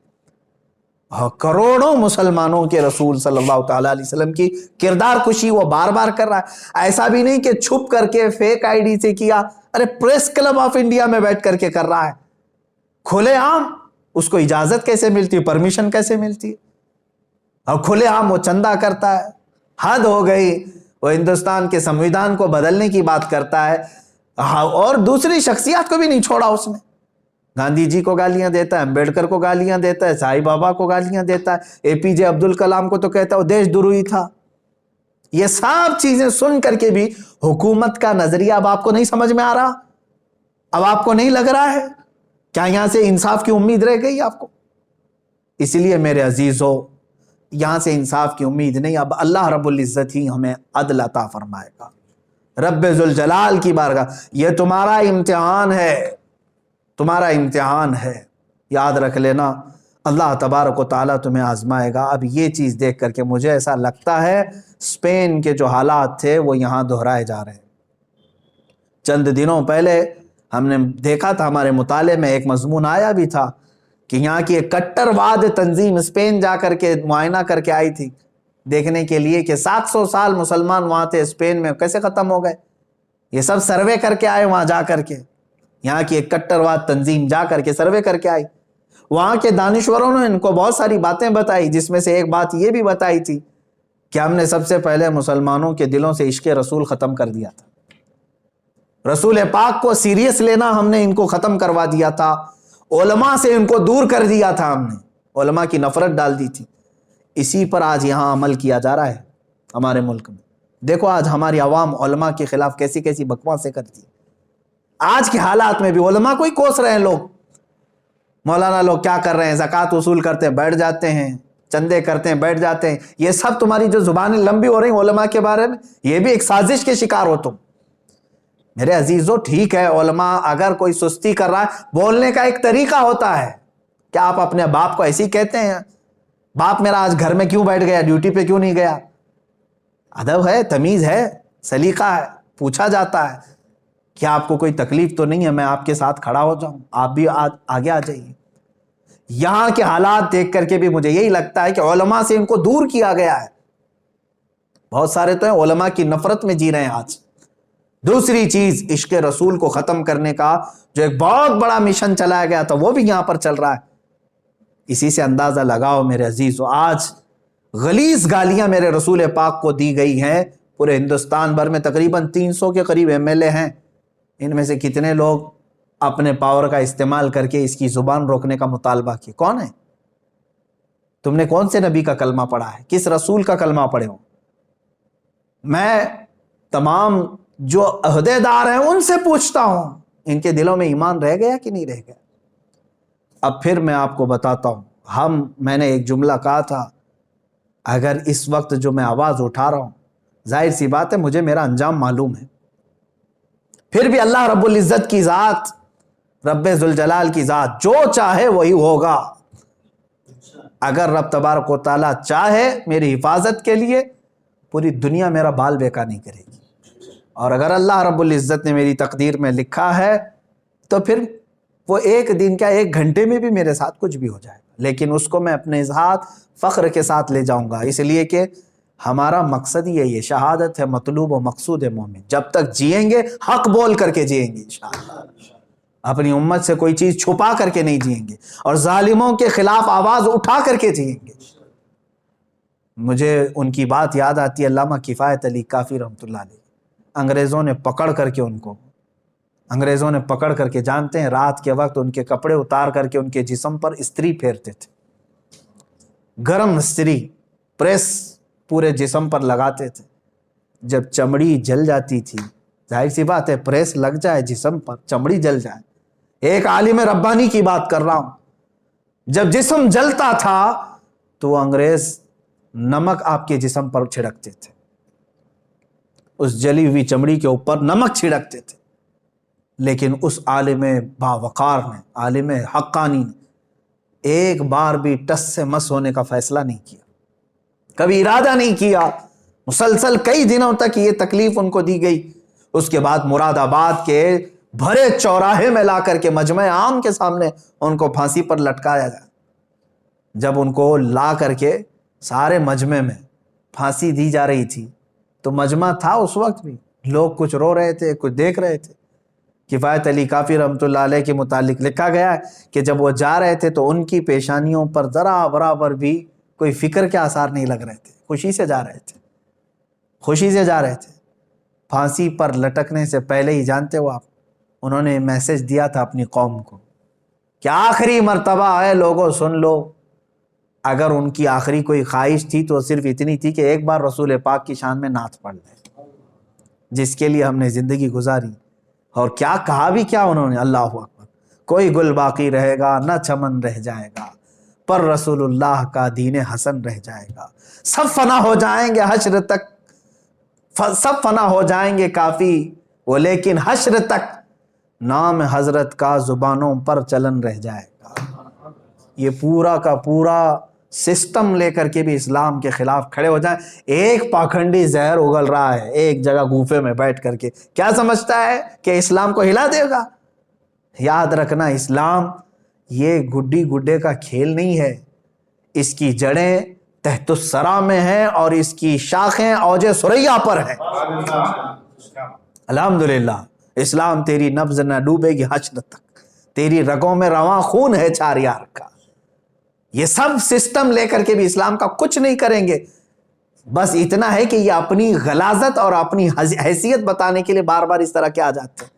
کروڑوں مسلمانوں کے رسول صلی اللہ تعالیٰ علیہ وسلم کی کردار کشی وہ بار بار کر رہا ہے۔ ایسا بھی نہیں کہ چھپ کر کے فیک ID سے کیا، ارے پریس کلب آف انڈیا میں بیٹھ کر کے کر رہا ہے، کھلے عام۔ اس کو اجازت کیسے ملتی، پرمیشن کیسے ملتی، اور کھلے عام وہ چندہ کرتا ہے۔ حد ہو گئی، وہ ہندوستان کے سمویدھان کو بدلنے کی بات کرتا ہے، اور دوسری شخصیات کو بھی نہیں چھوڑا اس نے۔ گاندھی جی کو گالیاں دیتا ہے، امبیڈکر کو گالیاں دیتا ہے، سائی بابا کو گالیاں دیتا ہے، APJ عبد الکلام کو تو کہتا ہے وہ دیش دروہی تھا۔ یہ سب چیزیں سن کر کے بھی حکومت کا نظریہ اب آپ کو نہیں سمجھ میں آ رہا؟ اب آپ کو نہیں لگ رہا ہے کیا یہاں سے انصاف کی امید رہ گئی آپ کو؟ اس لیے میرے عزیزو، یہاں سے انصاف کی امید نہیں، اب اللہ رب العزت ہی ہمیں عدل عطا فرمائے گا۔ رب ذوالجلال کی بارگاہ، یہ تمہارا امتحان ہے، تمہارا امتحان ہے، یاد رکھ لینا، اللہ تبارک و تعالیٰ تمہیں آزمائے گا۔ اب یہ چیز دیکھ کر کے مجھے ایسا لگتا ہے اسپین کے جو حالات تھے وہ یہاں دہرائے جا رہے ہیں۔ چند دنوں پہلے ہم نے دیکھا تھا، ہمارے مطالعے میں ایک مضمون آیا بھی تھا کہ یہاں کی ایک کٹر واد تنظیم اسپین جا کر کے معائنہ کر کے آئی تھی، دیکھنے کے لیے کہ 700 سال مسلمان وہاں تھے اسپین میں، کیسے ختم ہو گئے۔ یہ سب سروے کر کے آئے وہاں جا کر کے، یہاں کی ایک کٹر واد تنظیم جا کر کے سروے کر کے آئی۔ وہاں کے دانشوروں نے ان کو بہت ساری باتیں بتائی، جس میں سے ایک بات یہ بھی بتائی تھی کہ ہم نے سب سے پہلے مسلمانوں کے دلوں سے عشق رسول ختم کر دیا تھا، رسول پاک کو سیریس لینا ہم نے ان کو ختم کروا دیا تھا، علماء سے ان کو دور کر دیا تھا، ہم نے علماء کی نفرت ڈال دی تھی۔ اسی پر آج یہاں عمل کیا جا رہا ہے ہمارے ملک میں۔ دیکھو آج ہماری عوام علماء کے خلاف کیسی کیسی بکواسیں کرتی ہے۔ آج کے حالات میں بھی علماء کو ہی کوس رہے ہیں لوگ، مولانا لوگ کیا کر رہے ہیں، زکوٰۃ وصول کرتے ہیں بیٹھ جاتے ہیں، چندے کرتے ہیں بیٹھ جاتے ہیں۔ یہ سب تمہاری جو زبانیں لمبی ہو رہی ہیں علماء کے بارے میں، یہ بھی ایک سازش کے شکار ہو تم۔ میرے عزیزو ٹھیک ہے، علماء اگر کوئی سستی کر رہا ہے، بولنے کا ایک طریقہ ہوتا ہے۔ کیا آپ اپنے باپ کو ایسے ہی کہتے ہیں، باپ میرا آج گھر میں کیوں بیٹھ گیا، ڈیوٹی پہ کیوں نہیں گیا؟ ادب ہے، تمیز ہے، سلیقہ ہے، پوچھا جاتا ہے کہ آپ کو کوئی تکلیف تو نہیں ہے، میں آپ کے ساتھ کھڑا ہو جاؤں، آپ بھی آگے آ جائیے۔ یہاں کے حالات دیکھ کر کے بھی مجھے یہی لگتا ہے کہ علماء سے ان کو دور کیا گیا ہے۔ بہت سارے تو ہیں علماء کی نفرت میں جی رہے ہیں آج۔ دوسری چیز، عشق رسول کو ختم کرنے کا جو ایک بہت بڑا مشن چلایا گیا تھا وہ بھی یہاں پر چل رہا ہے۔ اسی سے اندازہ لگاؤ میرے عزیزو، آج غلیظ گالیاں میرے رسول پاک کو دی گئی ہیں۔ پورے ہندوستان بھر میں تقریباً 300 کے قریب MLA ہیں، ان میں سے کتنے لوگ اپنے پاور کا استعمال کر کے اس کی زبان روکنے کا مطالبہ کیے؟ کون ہے؟ تم نے کون سے نبی کا کلمہ پڑھا ہے، کس رسول کا کلمہ پڑھے ہو؟ میں تمام جو عہدے دار ہیں ان سے پوچھتا ہوں، ان کے دلوں میں ایمان رہ گیا کہ نہیں رہ گیا؟ اب پھر میں آپ کو بتاتا ہوں، میں نے ایک جملہ کہا تھا، اگر اس وقت جو میں آواز اٹھا رہا ہوں، ظاہر سی بات ہے مجھے میرا انجام معلوم ہے، پھر بھی اللہ رب العزت کی ذات، رب ذوالجلال کی ذات جو چاہے وہی ہوگا۔ اگر رب تبارک و تعالیٰ چاہے میری حفاظت کے لیے، پوری دنیا میرا بال بیکا نہیں کرے گی، اور اگر اللہ رب العزت نے میری تقدیر میں لکھا ہے تو پھر وہ ایک دن کیا، ایک گھنٹے میں بھی میرے ساتھ کچھ بھی ہو جائے گا، لیکن اس کو میں اپنے ذات فخر کے ساتھ لے جاؤں گا، اس لیے کہ ہمارا مقصد یہ شہادت ہے، مطلوب و مقصود ہے مومن۔ جب تک جئیں گے حق بول کر کے جئیں گے انشاءاللہ، اپنی امت سے کوئی چیز چھپا کر کے نہیں جئیں گے، اور ظالموں کے خلاف آواز اٹھا کر کے جئیں گے۔ مجھے ان کی بات یاد آتی ہے، علامہ کفایت علی کافی رحمۃ اللہ علیہ، انگریزوں نے پکڑ کر کے ان کو انگریزوں نے پکڑ کر کے، جانتے ہیں، رات کے وقت ان کے کپڑے اتار کر کے ان کے جسم پر استری پھیرتے تھے، گرم استری پریس پورے جسم پر لگاتے تھے. جب چمڑی جل جاتی تھی، ظاہر سی بات ہے پریس لگ جائے جسم پر، چمڑی جل جائے. ایک عالم ربانی کی بات کر رہا ہوں، جب جسم جلتا تھا تو انگریز نمک آپ کے جسم پر چھڑکتے تھے، اس جلی ہوئی چمڑی کے اوپر نمک چھڑکتے تھے. لیکن اس عالم باوقار نے، عالم حقانی نے ایک بار بھی ٹس سے مس ہونے کا فیصلہ نہیں کیا، کبھی ارادہ نہیں کیا. مسلسل کئی دنوں تک یہ تکلیف ان کو دی گئی. اس کے بعد مراد آباد کے بھرے چوراہے میں لا کر کے مجمع عام کے سامنے ان کو پھانسی پر لٹکایا گیا. جب ان کو لا کر کے سارے مجمع میں پھانسی دی جا رہی تھی تو مجمع تھا اس وقت بھی، لوگ کچھ رو رہے تھے، کچھ دیکھ رہے تھے. کفایت علی کافی رحمۃ اللہ علیہ کے متعلق لکھا گیا ہے کہ جب وہ جا رہے تھے تو ان کی پیشانیوں پر ذرا برابر بھی کوئی فکر کے آثار نہیں لگ رہے تھے، خوشی سے جا رہے تھے، خوشی سے جا رہے تھے. پھانسی پر لٹکنے سے پہلے ہی جانتے ہو آپ، انہوں نے میسج دیا تھا اپنی قوم کو کہ آخری مرتبہ ہے لوگوں سن لو. اگر ان کی آخری کوئی خواہش تھی تو صرف اتنی تھی کہ ایک بار رسول پاک کی شان میں نعت پڑھ لیں، جس کے لیے ہم نے زندگی گزاری. اور کیا کہا بھی کیا انہوں نے، اللہ اکبر، کوئی گل باقی رہے گا نہ چمن رہ جائے گا، پر رسول اللہ کا دین حسن رہ جائے گا. سب فنا ہو جائیں گے حشر تک، سب فنا ہو جائیں گے کافی وہ، لیکن حشر تک نام حضرت کا زبانوں پر چلن رہ جائے گا. یہ پورا کا پورا سسٹم لے کر کے بھی اسلام کے خلاف کھڑے ہو جائیں. ایک پاکھنڈی زہر اگل رہا ہے ایک جگہ گوفے میں بیٹھ کر کے، کیا سمجھتا ہے کہ اسلام کو ہلا دے گا؟ یاد رکھنا، اسلام یہ گڈی گڈے کا کھیل نہیں ہے. اس کی جڑیں تحت الثری میں ہیں اور اس کی شاخیں اوج ثریا پر ہیں. الحمدللہ اسلام تیری نبض نہ ڈوبے گی حشر تک، تیری رگوں میں رواں خون ہے چار یار کا. یہ سب سسٹم لے کر کے بھی اسلام کا کچھ نہیں کریں گے. بس اتنا ہے کہ یہ اپنی غلاظت اور اپنی حیثیت بتانے کے لیے بار بار اس طرح کے آ جاتے ہیں.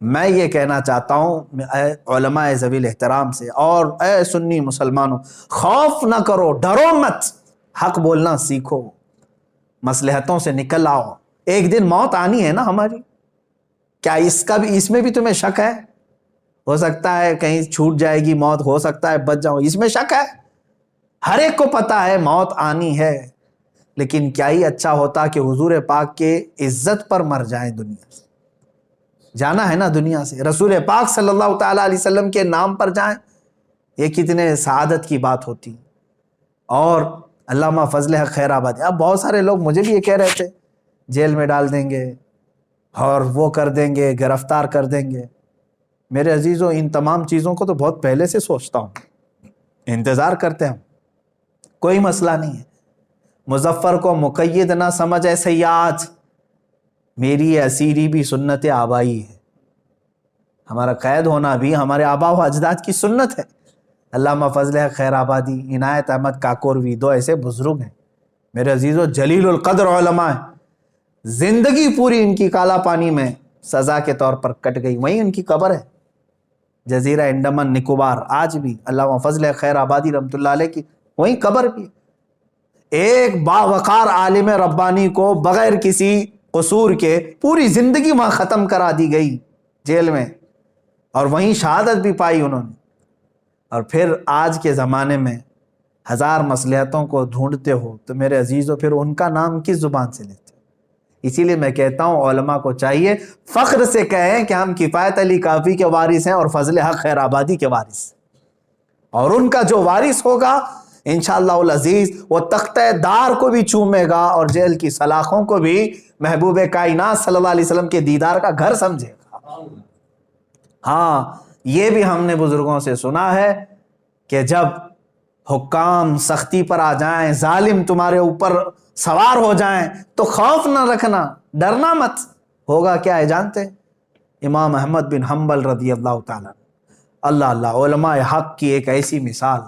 میں یہ کہنا چاہتا ہوں اے علماء ذوی الاحترام سے اور اے سنی مسلمانوں، خوف نہ کرو، ڈرو مت، حق بولنا سیکھو، مصلحتوں سے نکل آؤ. ایک دن موت آنی ہے نا ہماری، کیا اس میں بھی تمہیں شک ہے؟ ہو سکتا ہے کہیں چھوٹ جائے گی موت، ہو سکتا ہے بچ جاؤ، اس میں شک ہے؟ ہر ایک کو پتا ہے موت آنی ہے. لیکن کیا ہی اچھا ہوتا کہ حضور پاک کے عزت پر مر جائیں. دنیا سے جانا ہے نا، دنیا سے رسول پاک صلی اللہ تعالیٰ علیہ وسلم کے نام پر جائیں، یہ کتنے سعادت کی بات ہوتی. اور علامہ فضل حق خیر آبادی، اب بہت سارے لوگ مجھے بھی یہ کہہ رہے تھے جیل میں ڈال دیں گے اور وہ کر دیں گے، گرفتار کر دیں گے. میرے عزیزوں، ان تمام چیزوں کو تو بہت پہلے سے سوچتا ہوں، انتظار کرتے ہیں، کوئی مسئلہ نہیں ہے. مظفر کو مقید نہ سمجھ اے سیاد، میری اسیری بھی سنت آبائی ہے. ہمارا قید ہونا بھی ہمارے آبا و اجداد کی سنت ہے. علامہ فضل حق خیر آبادی، عنایت احمد کاکوروی، دو ایسے بزرگ ہیں میرے عزیزوں، جلیل القدر علماء ہیں. زندگی پوری ان کی کالا پانی میں سزا کے طور پر کٹ گئی. وہیں ان کی قبر ہے، جزیرہ انڈمان نکوبار. آج بھی علامہ فضل خیر آبادی رحمۃ اللہ علیہ کی وہیں قبر بھی. ایک باوقار عالم ربانی کو بغیر کسی قصور کے پوری زندگی وہاں ختم کرا دی گئی جیل میں، اور وہیں شہادت بھی پائی انہوں نے. اور پھر آج کے زمانے میں ہزار مصلحتوں کو ڈھونڈتے ہو تو میرے عزیزوں پھر ان کا نام کس زبان سے لیتے؟ اسی لیے میں کہتا ہوں علماء کو چاہیے فخر سے کہیں کہ ہم کفایت علی کافی کے وارث ہیں اور فضل حق خیر آبادی کے وارث، اور ان کا جو وارث ہوگا انشاءاللہ العزیز وہ تختہ دار کو بھی چومے گا اور جیل کی سلاخوں کو بھی محبوب کائنات صلی اللہ علیہ وسلم کے دیدار کا گھر سمجھے گا. ہاں، یہ بھی ہم نے بزرگوں سے سنا ہے کہ جب حکام سختی پر آ جائیں، ظالم تمہارے اوپر سوار ہو جائیں تو خوف نہ رکھنا، ڈرنا مت. ہوگا کیا ہے جانتے؟ امام احمد بن حنبل رضی اللہ تعالیٰ، اللہ علماء حق کی ایک ایسی مثال،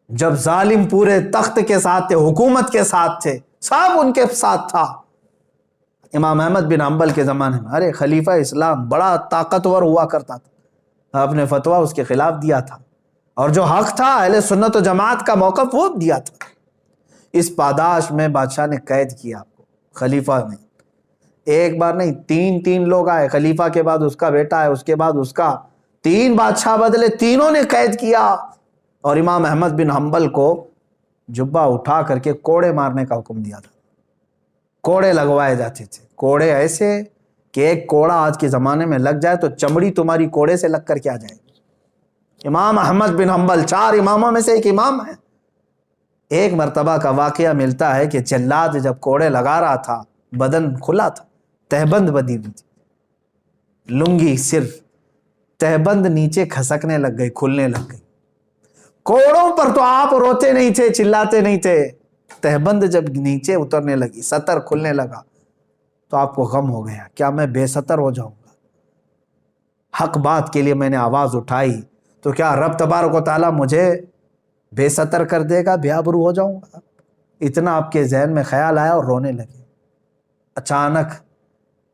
جب ظالم پورے تخت کے ساتھ تھے، حکومت کے ساتھ تھے، سب ان کے ساتھ تھا، امام احمد بن حنبل کے زمانے میں، ارے خلیفہ اسلام بڑا طاقتور ہوا کرتا تھا، آپ نے فتویٰ اس کے خلاف دیا تھا، اور جو حق تھا اہل سنت و جماعت کا موقف وہ دیا تھا۔ اس پاداش میں بادشاہ نے قید کیا آپ کو، خلیفہ نے، ایک بار نہیں، تین لوگ آئے، خلیفہ کے بعد اس کا بیٹا ہے، اس کے بعد اس کا، 3 بادشاہ بدلے، تینوں نے قید کیا، اور امام احمد بن حنبل کو جبہ اٹھا کر کے کوڑے مارنے کا حکم دیا تھا۔ کوڑے لگوائے جاتے تھے، کوڑے ایسے کہ ایک کوڑا آج کے زمانے میں لگ جائے تو چمڑی تمہاری کوڑے سے لگ کر کے آ جائے گی۔ امام احمد بن حنبل 4 اماموں میں سے ایک امام ہے۔ ایک مرتبہ کا واقعہ ملتا ہے کہ جلاد جب کوڑے لگا رہا تھا، بدن کھلا تھا، تہبند بدی ہوئی تھی، لنگی صرف، تہبند نیچے کھسکنے لگ گئی، کھلنے لگ گئی۔ کوڑوں پر تو آپ روتے نہیں تھے، چلاتے نہیں تھے، تہبند جب نیچے اترنے لگی، سطر کھلنے لگا، تو آپ کو غم ہو گیا، کیا میں بے سطر ہو جاؤں گا؟ حق بات کے لیے میں نے آواز اٹھائی تو کیا رب تبارک و تعالیٰ مجھے بے سطر کر دے گا، بے آبرو ہو جاؤں گا؟ اتنا آپ کے ذہن میں خیال آیا اور رونے لگے۔ اچانک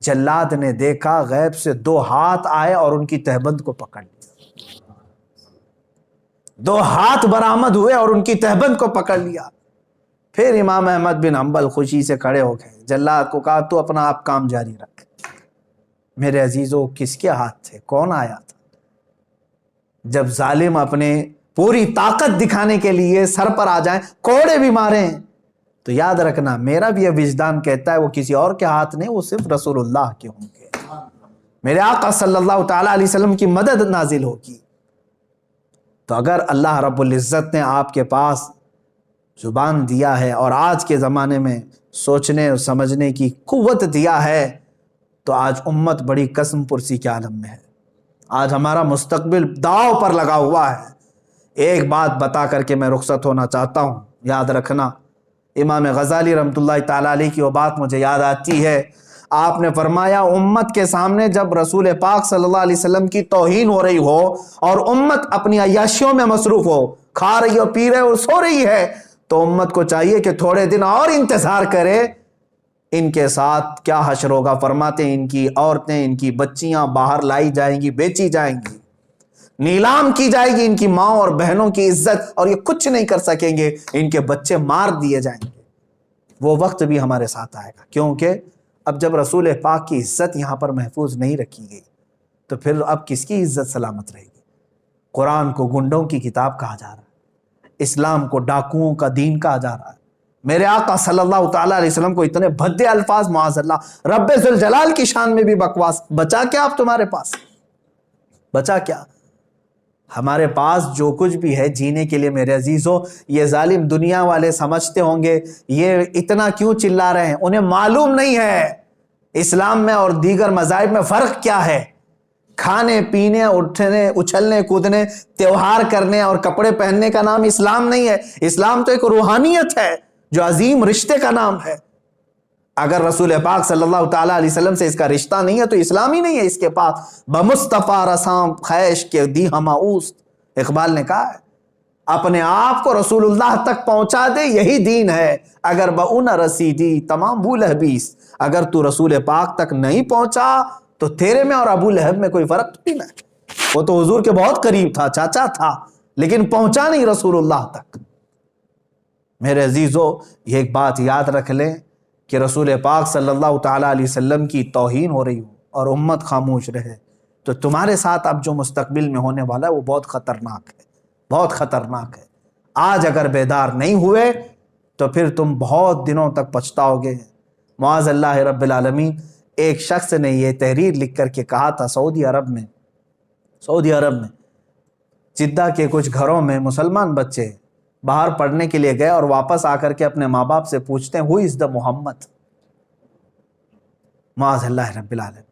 جلاد نے دیکھا غیب سے 2 ہاتھ آئے اور ان کی تہبند کو پکڑ لیا۔ 2 ہاتھ برآمد ہوئے اور ان کی تہبند کو پکڑ لیا۔ پھر امام احمد بن حنبل خوشی سے کھڑے ہو گئے، جلاد کو کہا تو اپنا آپ کام جاری رکھ۔ میرے عزیزو، کس کے ہاتھ تھے؟ کون آیا تھا؟ جب ظالم اپنے پوری طاقت دکھانے کے لیے سر پر آ جائیں، کوڑے بھی ماریں، تو یاد رکھنا میرا بھی یہ وجدان کہتا ہے وہ کسی اور کے ہاتھ نہیں، وہ صرف رسول اللہ کے ہوں گے، میرے آقا صلی اللہ تعالیٰ علیہ وسلم کی مدد نازل ہوگی۔ تو اگر اللہ رب العزت نے آپ کے پاس زبان دیا ہے اور آج کے زمانے میں سوچنے اور سمجھنے کی قوت دیا ہے، تو آج امت بڑی قسم پرسی کے عالم میں ہے۔ آج ہمارا مستقبل داؤ پر لگا ہوا ہے۔ ایک بات بتا کر کے میں رخصت ہونا چاہتا ہوں، یاد رکھنا، امام غزالی رحمۃ اللہ تعالیٰ علیہ کی وہ بات مجھے یاد آتی ہے۔ آپ نے فرمایا امت کے سامنے جب رسول پاک صلی اللہ علیہ وسلم کی توہین ہو رہی ہو اور امت اپنی عیاشیوں میں مصروف ہو، کھا رہی ہو، پی رہے ہو، سو رہی ہے، تو امت کو چاہیے کہ تھوڑے دن اور انتظار کرے، ان کے ساتھ کیا حشر ہوگا۔ فرماتے ہیں ان کی عورتیں، ان کی بچیاں باہر لائی جائیں گی، بیچی جائیں گی، نیلام کی جائے گی، ان کی ماں اور بہنوں کی عزت، اور یہ کچھ نہیں کر سکیں گے، ان کے بچے مار دیے جائیں گے۔ وہ وقت بھی ہمارے ساتھ آئے گا، کیونکہ اب جب رسول پاک کی عزت یہاں پر محفوظ نہیں رکھی گئی تو پھر اب کس کی عزت سلامت رہے گی؟ قرآن کو گنڈوں کی کتاب کہا جا رہا ہے، اسلام کو ڈاکوؤں کا دین کہا جا رہا ہے، میرے آقا صلی اللہ تعالیٰ علیہ وسلم کو اتنے بھدے الفاظ، معاذ اللہ، رب ذوالجلال کی شان میں بھی بکواس، بچا کیا اب تمہارے پاس؟ بچا کیا؟ ہمارے پاس جو کچھ بھی ہے جینے کے لیے، میرے عزیزو، یہ ظالم دنیا والے سمجھتے ہوں گے یہ اتنا کیوں چلا رہے ہیں، انہیں معلوم نہیں ہے اسلام میں اور دیگر مذاہب میں فرق کیا ہے۔ کھانے پینے، اٹھنے، اچھلنے کودنے، تیوہار کرنے اور کپڑے پہننے کا نام اسلام نہیں ہے۔ اسلام تو ایک روحانیت ہے جو عظیم رشتے کا نام ہے۔ اگر رسول پاک صلی اللہ تعالیٰ علیہ وسلم سے اس کا رشتہ نہیں ہے تو اسلام ہی نہیں ہے اس کے پاس۔ بمصطفیٰ رسام خیش کے دی ہما اوست، اقبال نے کہا ہے، اپنے آپ کو رسول اللہ تک پہنچا دے، یہی دین ہے۔ اگر بہن رسیدی تمام ابو لہبیس، اگر تو رسول پاک تک نہیں پہنچا تو تیرے میں اور ابو لہب میں کوئی فرق نہیں ہے۔ وہ تو حضور کے بہت قریب تھا، چاچا تھا، لیکن پہنچا نہیں رسول اللہ تک۔ میرے عزیزو، یہ ایک بات یاد رکھ لیں کہ رسول پاک صلی اللہ تعالیٰ علیہ وسلم کی توہین ہو رہی ہو اور امت خاموش رہے تو تمہارے ساتھ اب جو مستقبل میں ہونے والا ہے وہ بہت خطرناک ہے، بہت خطرناک ہے۔ آج اگر بیدار نہیں ہوئے تو پھر تم بہت دنوں تک پچھتاؤ گے۔ معاذ اللہ رب العالمین، ایک شخص نے یہ تحریر لکھ کر کے کہا تھا، سعودی عرب میں جدہ کے کچھ گھروں میں مسلمان بچے باہر پڑھنے کے لیے گئے اور واپس آ کر کے اپنے ماں باپ سے پوچھتے ہیں ہو از دا محمد، معاذ اللہ رب العالمین۔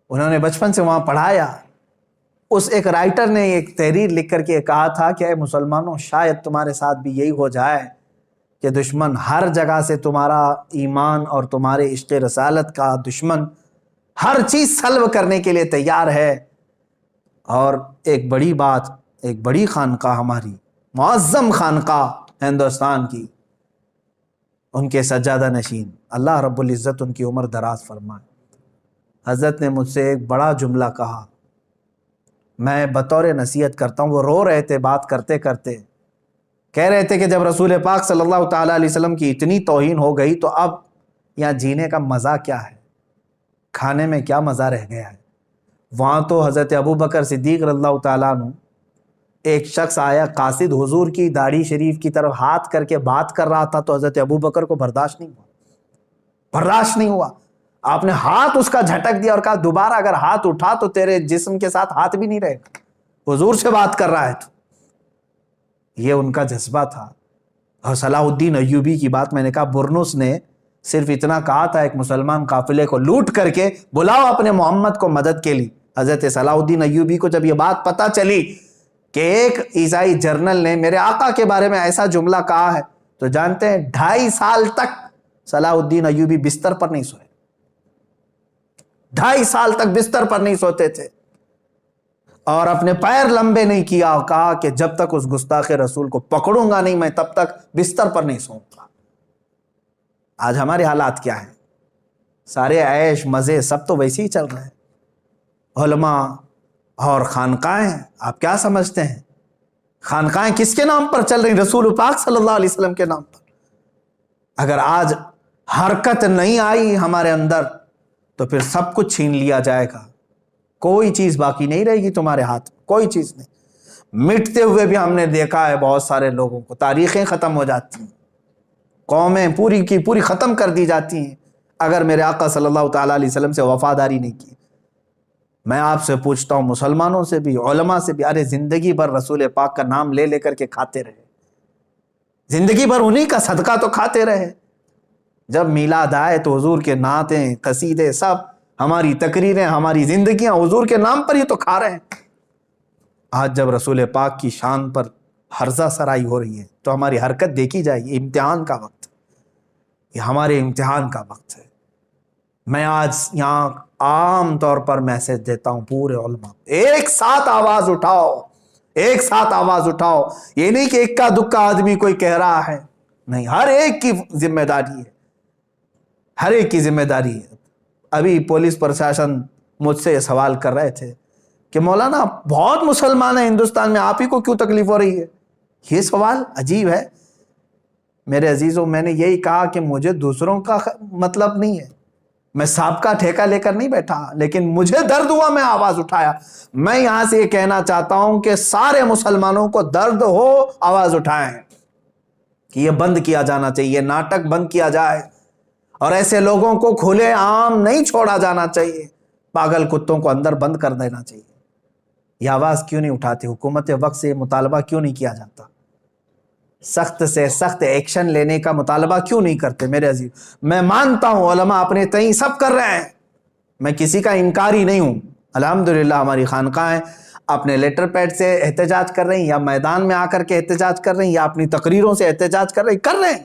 انہوں نے بچپن سے وہاں پڑھایا۔ اس ایک رائٹر نے ایک تحریر لکھ کر کے کہا تھا کہ اے مسلمانوں، شاید تمہارے ساتھ بھی یہی ہو جائے کہ دشمن ہر جگہ سے تمہارا ایمان اور تمہارے عشق رسالت کا دشمن ہر چیز سلب کرنے کے لیے تیار ہے، اور ایک بڑی بات، ایک بڑی خانقاہ، ہماری معظم خانقاہ ہندوستان کی، ان کے سجادہ نشین، اللہ رب العزت ان کی عمر دراز فرمائے۔ حضرت نے مجھ سے ایک بڑا جملہ کہا، میں بطور نصیحت کرتا ہوں، وہ رو رہے تھے بات کرتے کرتے، کہہ رہے تھے کہ جب رسول پاک صلی اللہ تعالیٰ علیہ وسلم کی اتنی توہین ہو گئی تو اب یہاں جینے کا مزہ کیا ہے، کھانے میں کیا مزہ رہ گیا ہے۔ وہاں تو حضرت ابوبکر صدیق رضی اللہ تعالیٰ عنہ، ایک شخص آیا قاصد حضور کی داڑھی شریف کی طرف ہاتھ کر کے بات کر رہا تھا، تو حضرت ابوبکر کو برداشت نہیں ہوا، آپ نے ہاتھ اس کا جھٹک دیا اور کہا دوبارہ اگر ہاتھ اٹھا تو تیرے جسم کے ساتھ ہاتھ بھی نہیں رہے گا، حضور سے بات کر رہا ہے تو۔ یہ ان کا جذبہ تھا۔ اور صلاح الدین ایوبی کی بات میں نے کہا، برنس نے صرف اتنا کہا تھا ایک مسلمان قافلے کو لوٹ کر کے بلاؤ اپنے محمد کو مدد کے لیے۔ حضرت صلاح الدین ایوبی کو جب یہ بات پتہ چلی کہ ایک عیسائی جرنل نے میرے آقا کے بارے میں ایسا جملہ کہا ہے، تو جانتے ہیں 2.5 سال تک صلاح الدین ایوبی بستر پر نہیں سوئے، 2.5 سال تک بستر پر نہیں سوتے تھے، اور اپنے پیر لمبے نہیں کیا، اور کہا کہ جب تک اس گستاخ رسول کو پکڑوں گا نہیں میں تب تک بستر پر نہیں سوؤں گا۔ آج ہمارے حالات کیا ہیں؟ سارے عیش مزے سب تو ویسے ہی چل رہے ہیں۔ علماء اور خانقاہیں، آپ کیا سمجھتے ہیں خانقاہیں کس کے نام پر چل رہی؟ رسول پاک صلی اللہ علیہ وسلم کے نام پر۔ اگر آج حرکت نہیں آئی ہمارے اندر تو پھر سب کچھ چھین لیا جائے گا، کوئی چیز باقی نہیں رہے گی تمہارے ہاتھ میں، کوئی چیز نہیں۔ مٹتے ہوئے بھی ہم نے دیکھا ہے بہت سارے لوگوں کو، تاریخیں ختم ہو جاتی ہیں، قومیں پوری کی پوری ختم کر دی جاتی ہیں اگر میرے آقا صلی اللہ تعالیٰ علیہ وسلم سے وفاداری نہیں کی۔ میں آپ سے پوچھتا ہوں، مسلمانوں سے بھی، علماء سے بھی، ارے زندگی بھر رسول پاک کا نام لے لے کر کے کھاتے رہے، زندگی بھر انہی کا صدقہ تو کھاتے رہے، جب میلاد آئے تو حضور کے نعتیں قصیدے سب، ہماری تقریریں، ہماری زندگیاں حضور کے نام پر ہی تو کھا رہے ہیں۔ آج جب رسول پاک کی شان پر ہرزہ سرائی ہو رہی ہے تو ہماری حرکت دیکھی جائے گی۔ امتحان کا وقت ہے، یہ ہمارے امتحان کا وقت ہے۔ میں آج یہاں عام طور پر میسج دیتا ہوں پورے علماء، ایک ساتھ آواز اٹھاؤ، ایک ساتھ آواز اٹھاؤ۔ یہ نہیں کہ اکا دکا آدمی کوئی کہہ رہا ہے، نہیں، ہر ایک کی ذمہ داری ہے، ہر ایک کی ذمہ داری ہے۔ ابھی پولیس پرشاسن مجھ سے یہ سوال کر رہے تھے کہ مولانا بہت مسلمان ہیں ہندوستان میں، آپ ہی کو کیوں تکلیف ہو رہی ہے؟ یہ سوال عجیب ہے میرے عزیزوں۔ میں نے یہی کہا کہ مجھے دوسروں کا مطلب نہیں ہے، میں سب کا ٹھیکہ لے کر نہیں بیٹھا، لیکن مجھے درد ہوا، میں آواز اٹھایا۔ میں یہاں سے یہ کہنا چاہتا ہوں کہ سارے مسلمانوں کو درد ہو، آواز اٹھائیں کہ یہ بند کیا جانا چاہیے، یہ ناٹک بند کیا جائے، اور ایسے لوگوں کو کھلے عام نہیں چھوڑا جانا چاہیے، پاگل کتوں کو اندر بند کر دینا چاہیے۔ یہ آواز کیوں نہیں اٹھاتی حکومت وقت سے؟ مطالبہ کیوں نہیں کیا جاتا؟ سخت سے سخت ایکشن لینے کا مطالبہ کیوں نہیں کرتے میرے عزیز؟ میں مانتا ہوں علماء اپنے تئیں سب کر رہے ہیں، میں کسی کا انکاری نہیں ہوں۔ الحمدللہ ہماری خانقاہیں اپنے لیٹر پیڈ سے احتجاج کر رہی ہیں، یا میدان میں آ کر کے احتجاج کر رہی ہیں، یا اپنی تقریروں سے احتجاج کر رہے ہیں،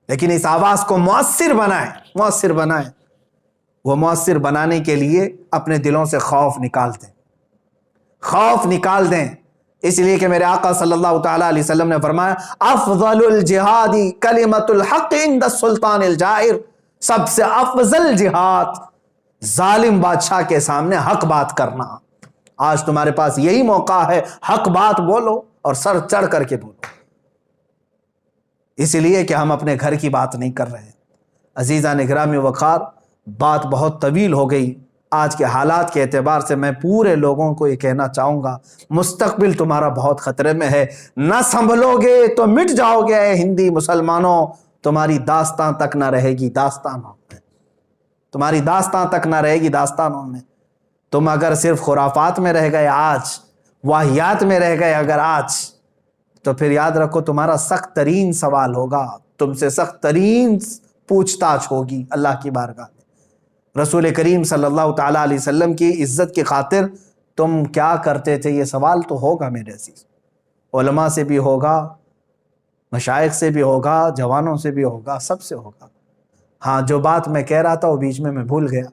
لیکن اس آواز کو مؤثر بنائیں۔ وہ مؤثر بنانے کے لیے اپنے دلوں سے خوف نکال دیں، اس لیے کہ میرے آقا صلی اللہ تعالیٰ علیہ وسلم نے فرمایا افضل الجہاد کلمۃ الحق عند السلطان الجائر، سب سے افضل جہاد ظالم بادشاہ کے سامنے حق بات کرنا۔ آج تمہارے پاس یہی موقع ہے، حق بات بولو اور سر چڑھ کر کے بولو، اس لیے کہ ہم اپنے گھر کی بات نہیں کر رہے۔ عزیزان گرامی وقار، بات بہت طویل ہو گئی۔ آج کے حالات کے اعتبار سے میں پورے لوگوں کو یہ کہنا چاہوں گا، مستقبل تمہارا بہت خطرے میں ہے، نہ سنبھلو گے تو مٹ جاؤ گے۔ اے ہندی مسلمانوں، تمہاری داستان تک نہ رہے گی داستانوں میں، تمہاری داستان تک نہ رہے گی داستانوں میں۔ تم اگر صرف خرافات میں رہ گئے آج، واہیات میں رہ گئے اگر آج، تو پھر یاد رکھو تمہارا سخت ترین سوال ہوگا، تم سے سخت ترین پوچھ تاچھ ہوگی اللہ کی بارگاہ میں۔ رسول کریم صلی اللہ تعالیٰ علیہ وسلم کی عزت کی خاطر تم کیا کرتے تھے، یہ سوال تو ہوگا میرے عزیز۔ علماء سے بھی ہوگا، مشائخ سے بھی ہوگا، جوانوں سے بھی ہوگا، سب سے ہوگا۔ ہاں، جو بات میں کہہ رہا تھا وہ بیچ میں بھول گیا۔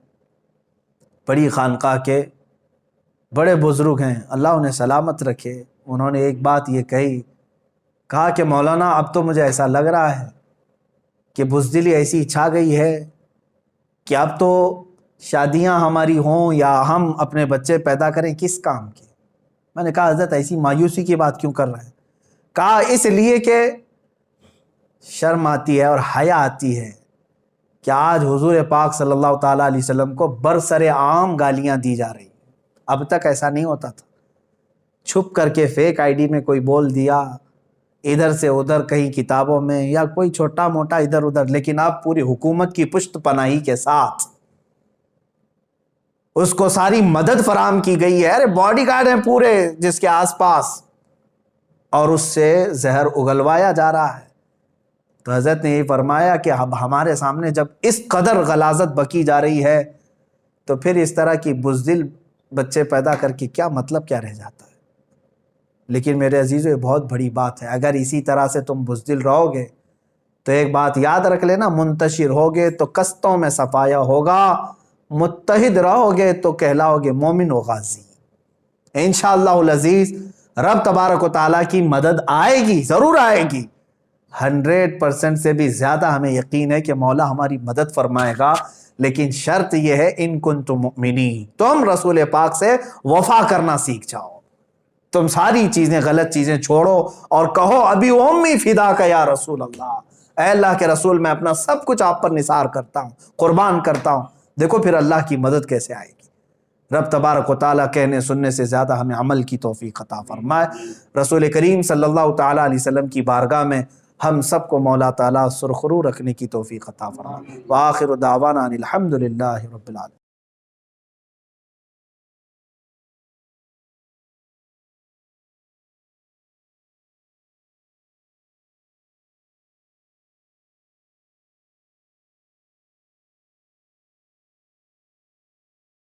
بڑی خانقاہ کے بڑے بزرگ ہیں، اللہ انہیں سلامت رکھے، انہوں نے ایک بات یہ کہا کہ مولانا اب تو مجھے ایسا لگ رہا ہے کہ بزدلی ایسی چھا گئی ہے کہ اب تو شادیاں ہماری ہوں یا ہم اپنے بچے پیدا کریں کس کام کے. میں نے کہا حضرت ایسی مایوسی کی بات کیوں کر رہے ہیں؟ کہا اس لیے کہ شرم آتی ہے اور حیا آتی ہے کہ آج حضور پاک صلی اللہ تعالیٰ علیہ وسلم کو برسر عام گالیاں دی جا رہی ہیں. اب تک ایسا نہیں ہوتا تھا، چھپ کر کے فیک آئی ڈی میں کوئی بول دیا، ادھر سے ادھر کہیں کتابوں میں یا کوئی چھوٹا موٹا ادھر ادھر، لیکن اب پوری حکومت کی پشت پناہی کے ساتھ اس کو ساری مدد فراہم کی گئی ہے. ارے باڈی گارڈ ہیں پورے جس کے آس پاس، اور اس سے زہر اگلوایا جا رہا ہے. تو حضرت نے یہ فرمایا کہ اب ہمارے سامنے جب اس قدر غلاظت بکی جا رہی ہے تو پھر اس طرح کی بزدل بچے پیدا کر کے کیا مطلب کیا رہ جاتا ہے. لیکن میرے عزیزو یہ بہت بڑی بات ہے، اگر اسی طرح سے تم بزدل رہو گے تو ایک بات یاد رکھ لینا، منتشر ہوگے تو قسطوں میں صفایا ہوگا، متحد رہو گے تو کہلاؤ گے مومن و غازی. انشاءاللہ العزیز رب تبارک و تعالیٰ کی مدد آئے گی، ضرور آئے گی. 100% سے بھی زیادہ ہمیں یقین ہے کہ مولا ہماری مدد فرمائے گا. لیکن شرط یہ ہے ان کنتم مؤمنین، تم رسول پاک سے وفا کرنا سیکھ جاؤ. تم ساری چیزیں، غلط چیزیں چھوڑو اور کہو ابھی امی فدا کا یا رسول اللہ، اے اللہ کے رسول میں اپنا سب کچھ آپ پر نثار کرتا ہوں، قربان کرتا ہوں. دیکھو پھر اللہ کی مدد کیسے آئے گی. رب تبارک و تعالیٰ کہنے سننے سے زیادہ ہمیں عمل کی توفیق عطا فرمائے. رسول کریم صلی اللہ تعالیٰ علیہ وسلم کی بارگاہ میں ہم سب کو مولا تعالیٰ سرخرو رکھنے کی توفیق عطا فرمائے. وآخر دعوانا ان الحمد للہ رب العالمین.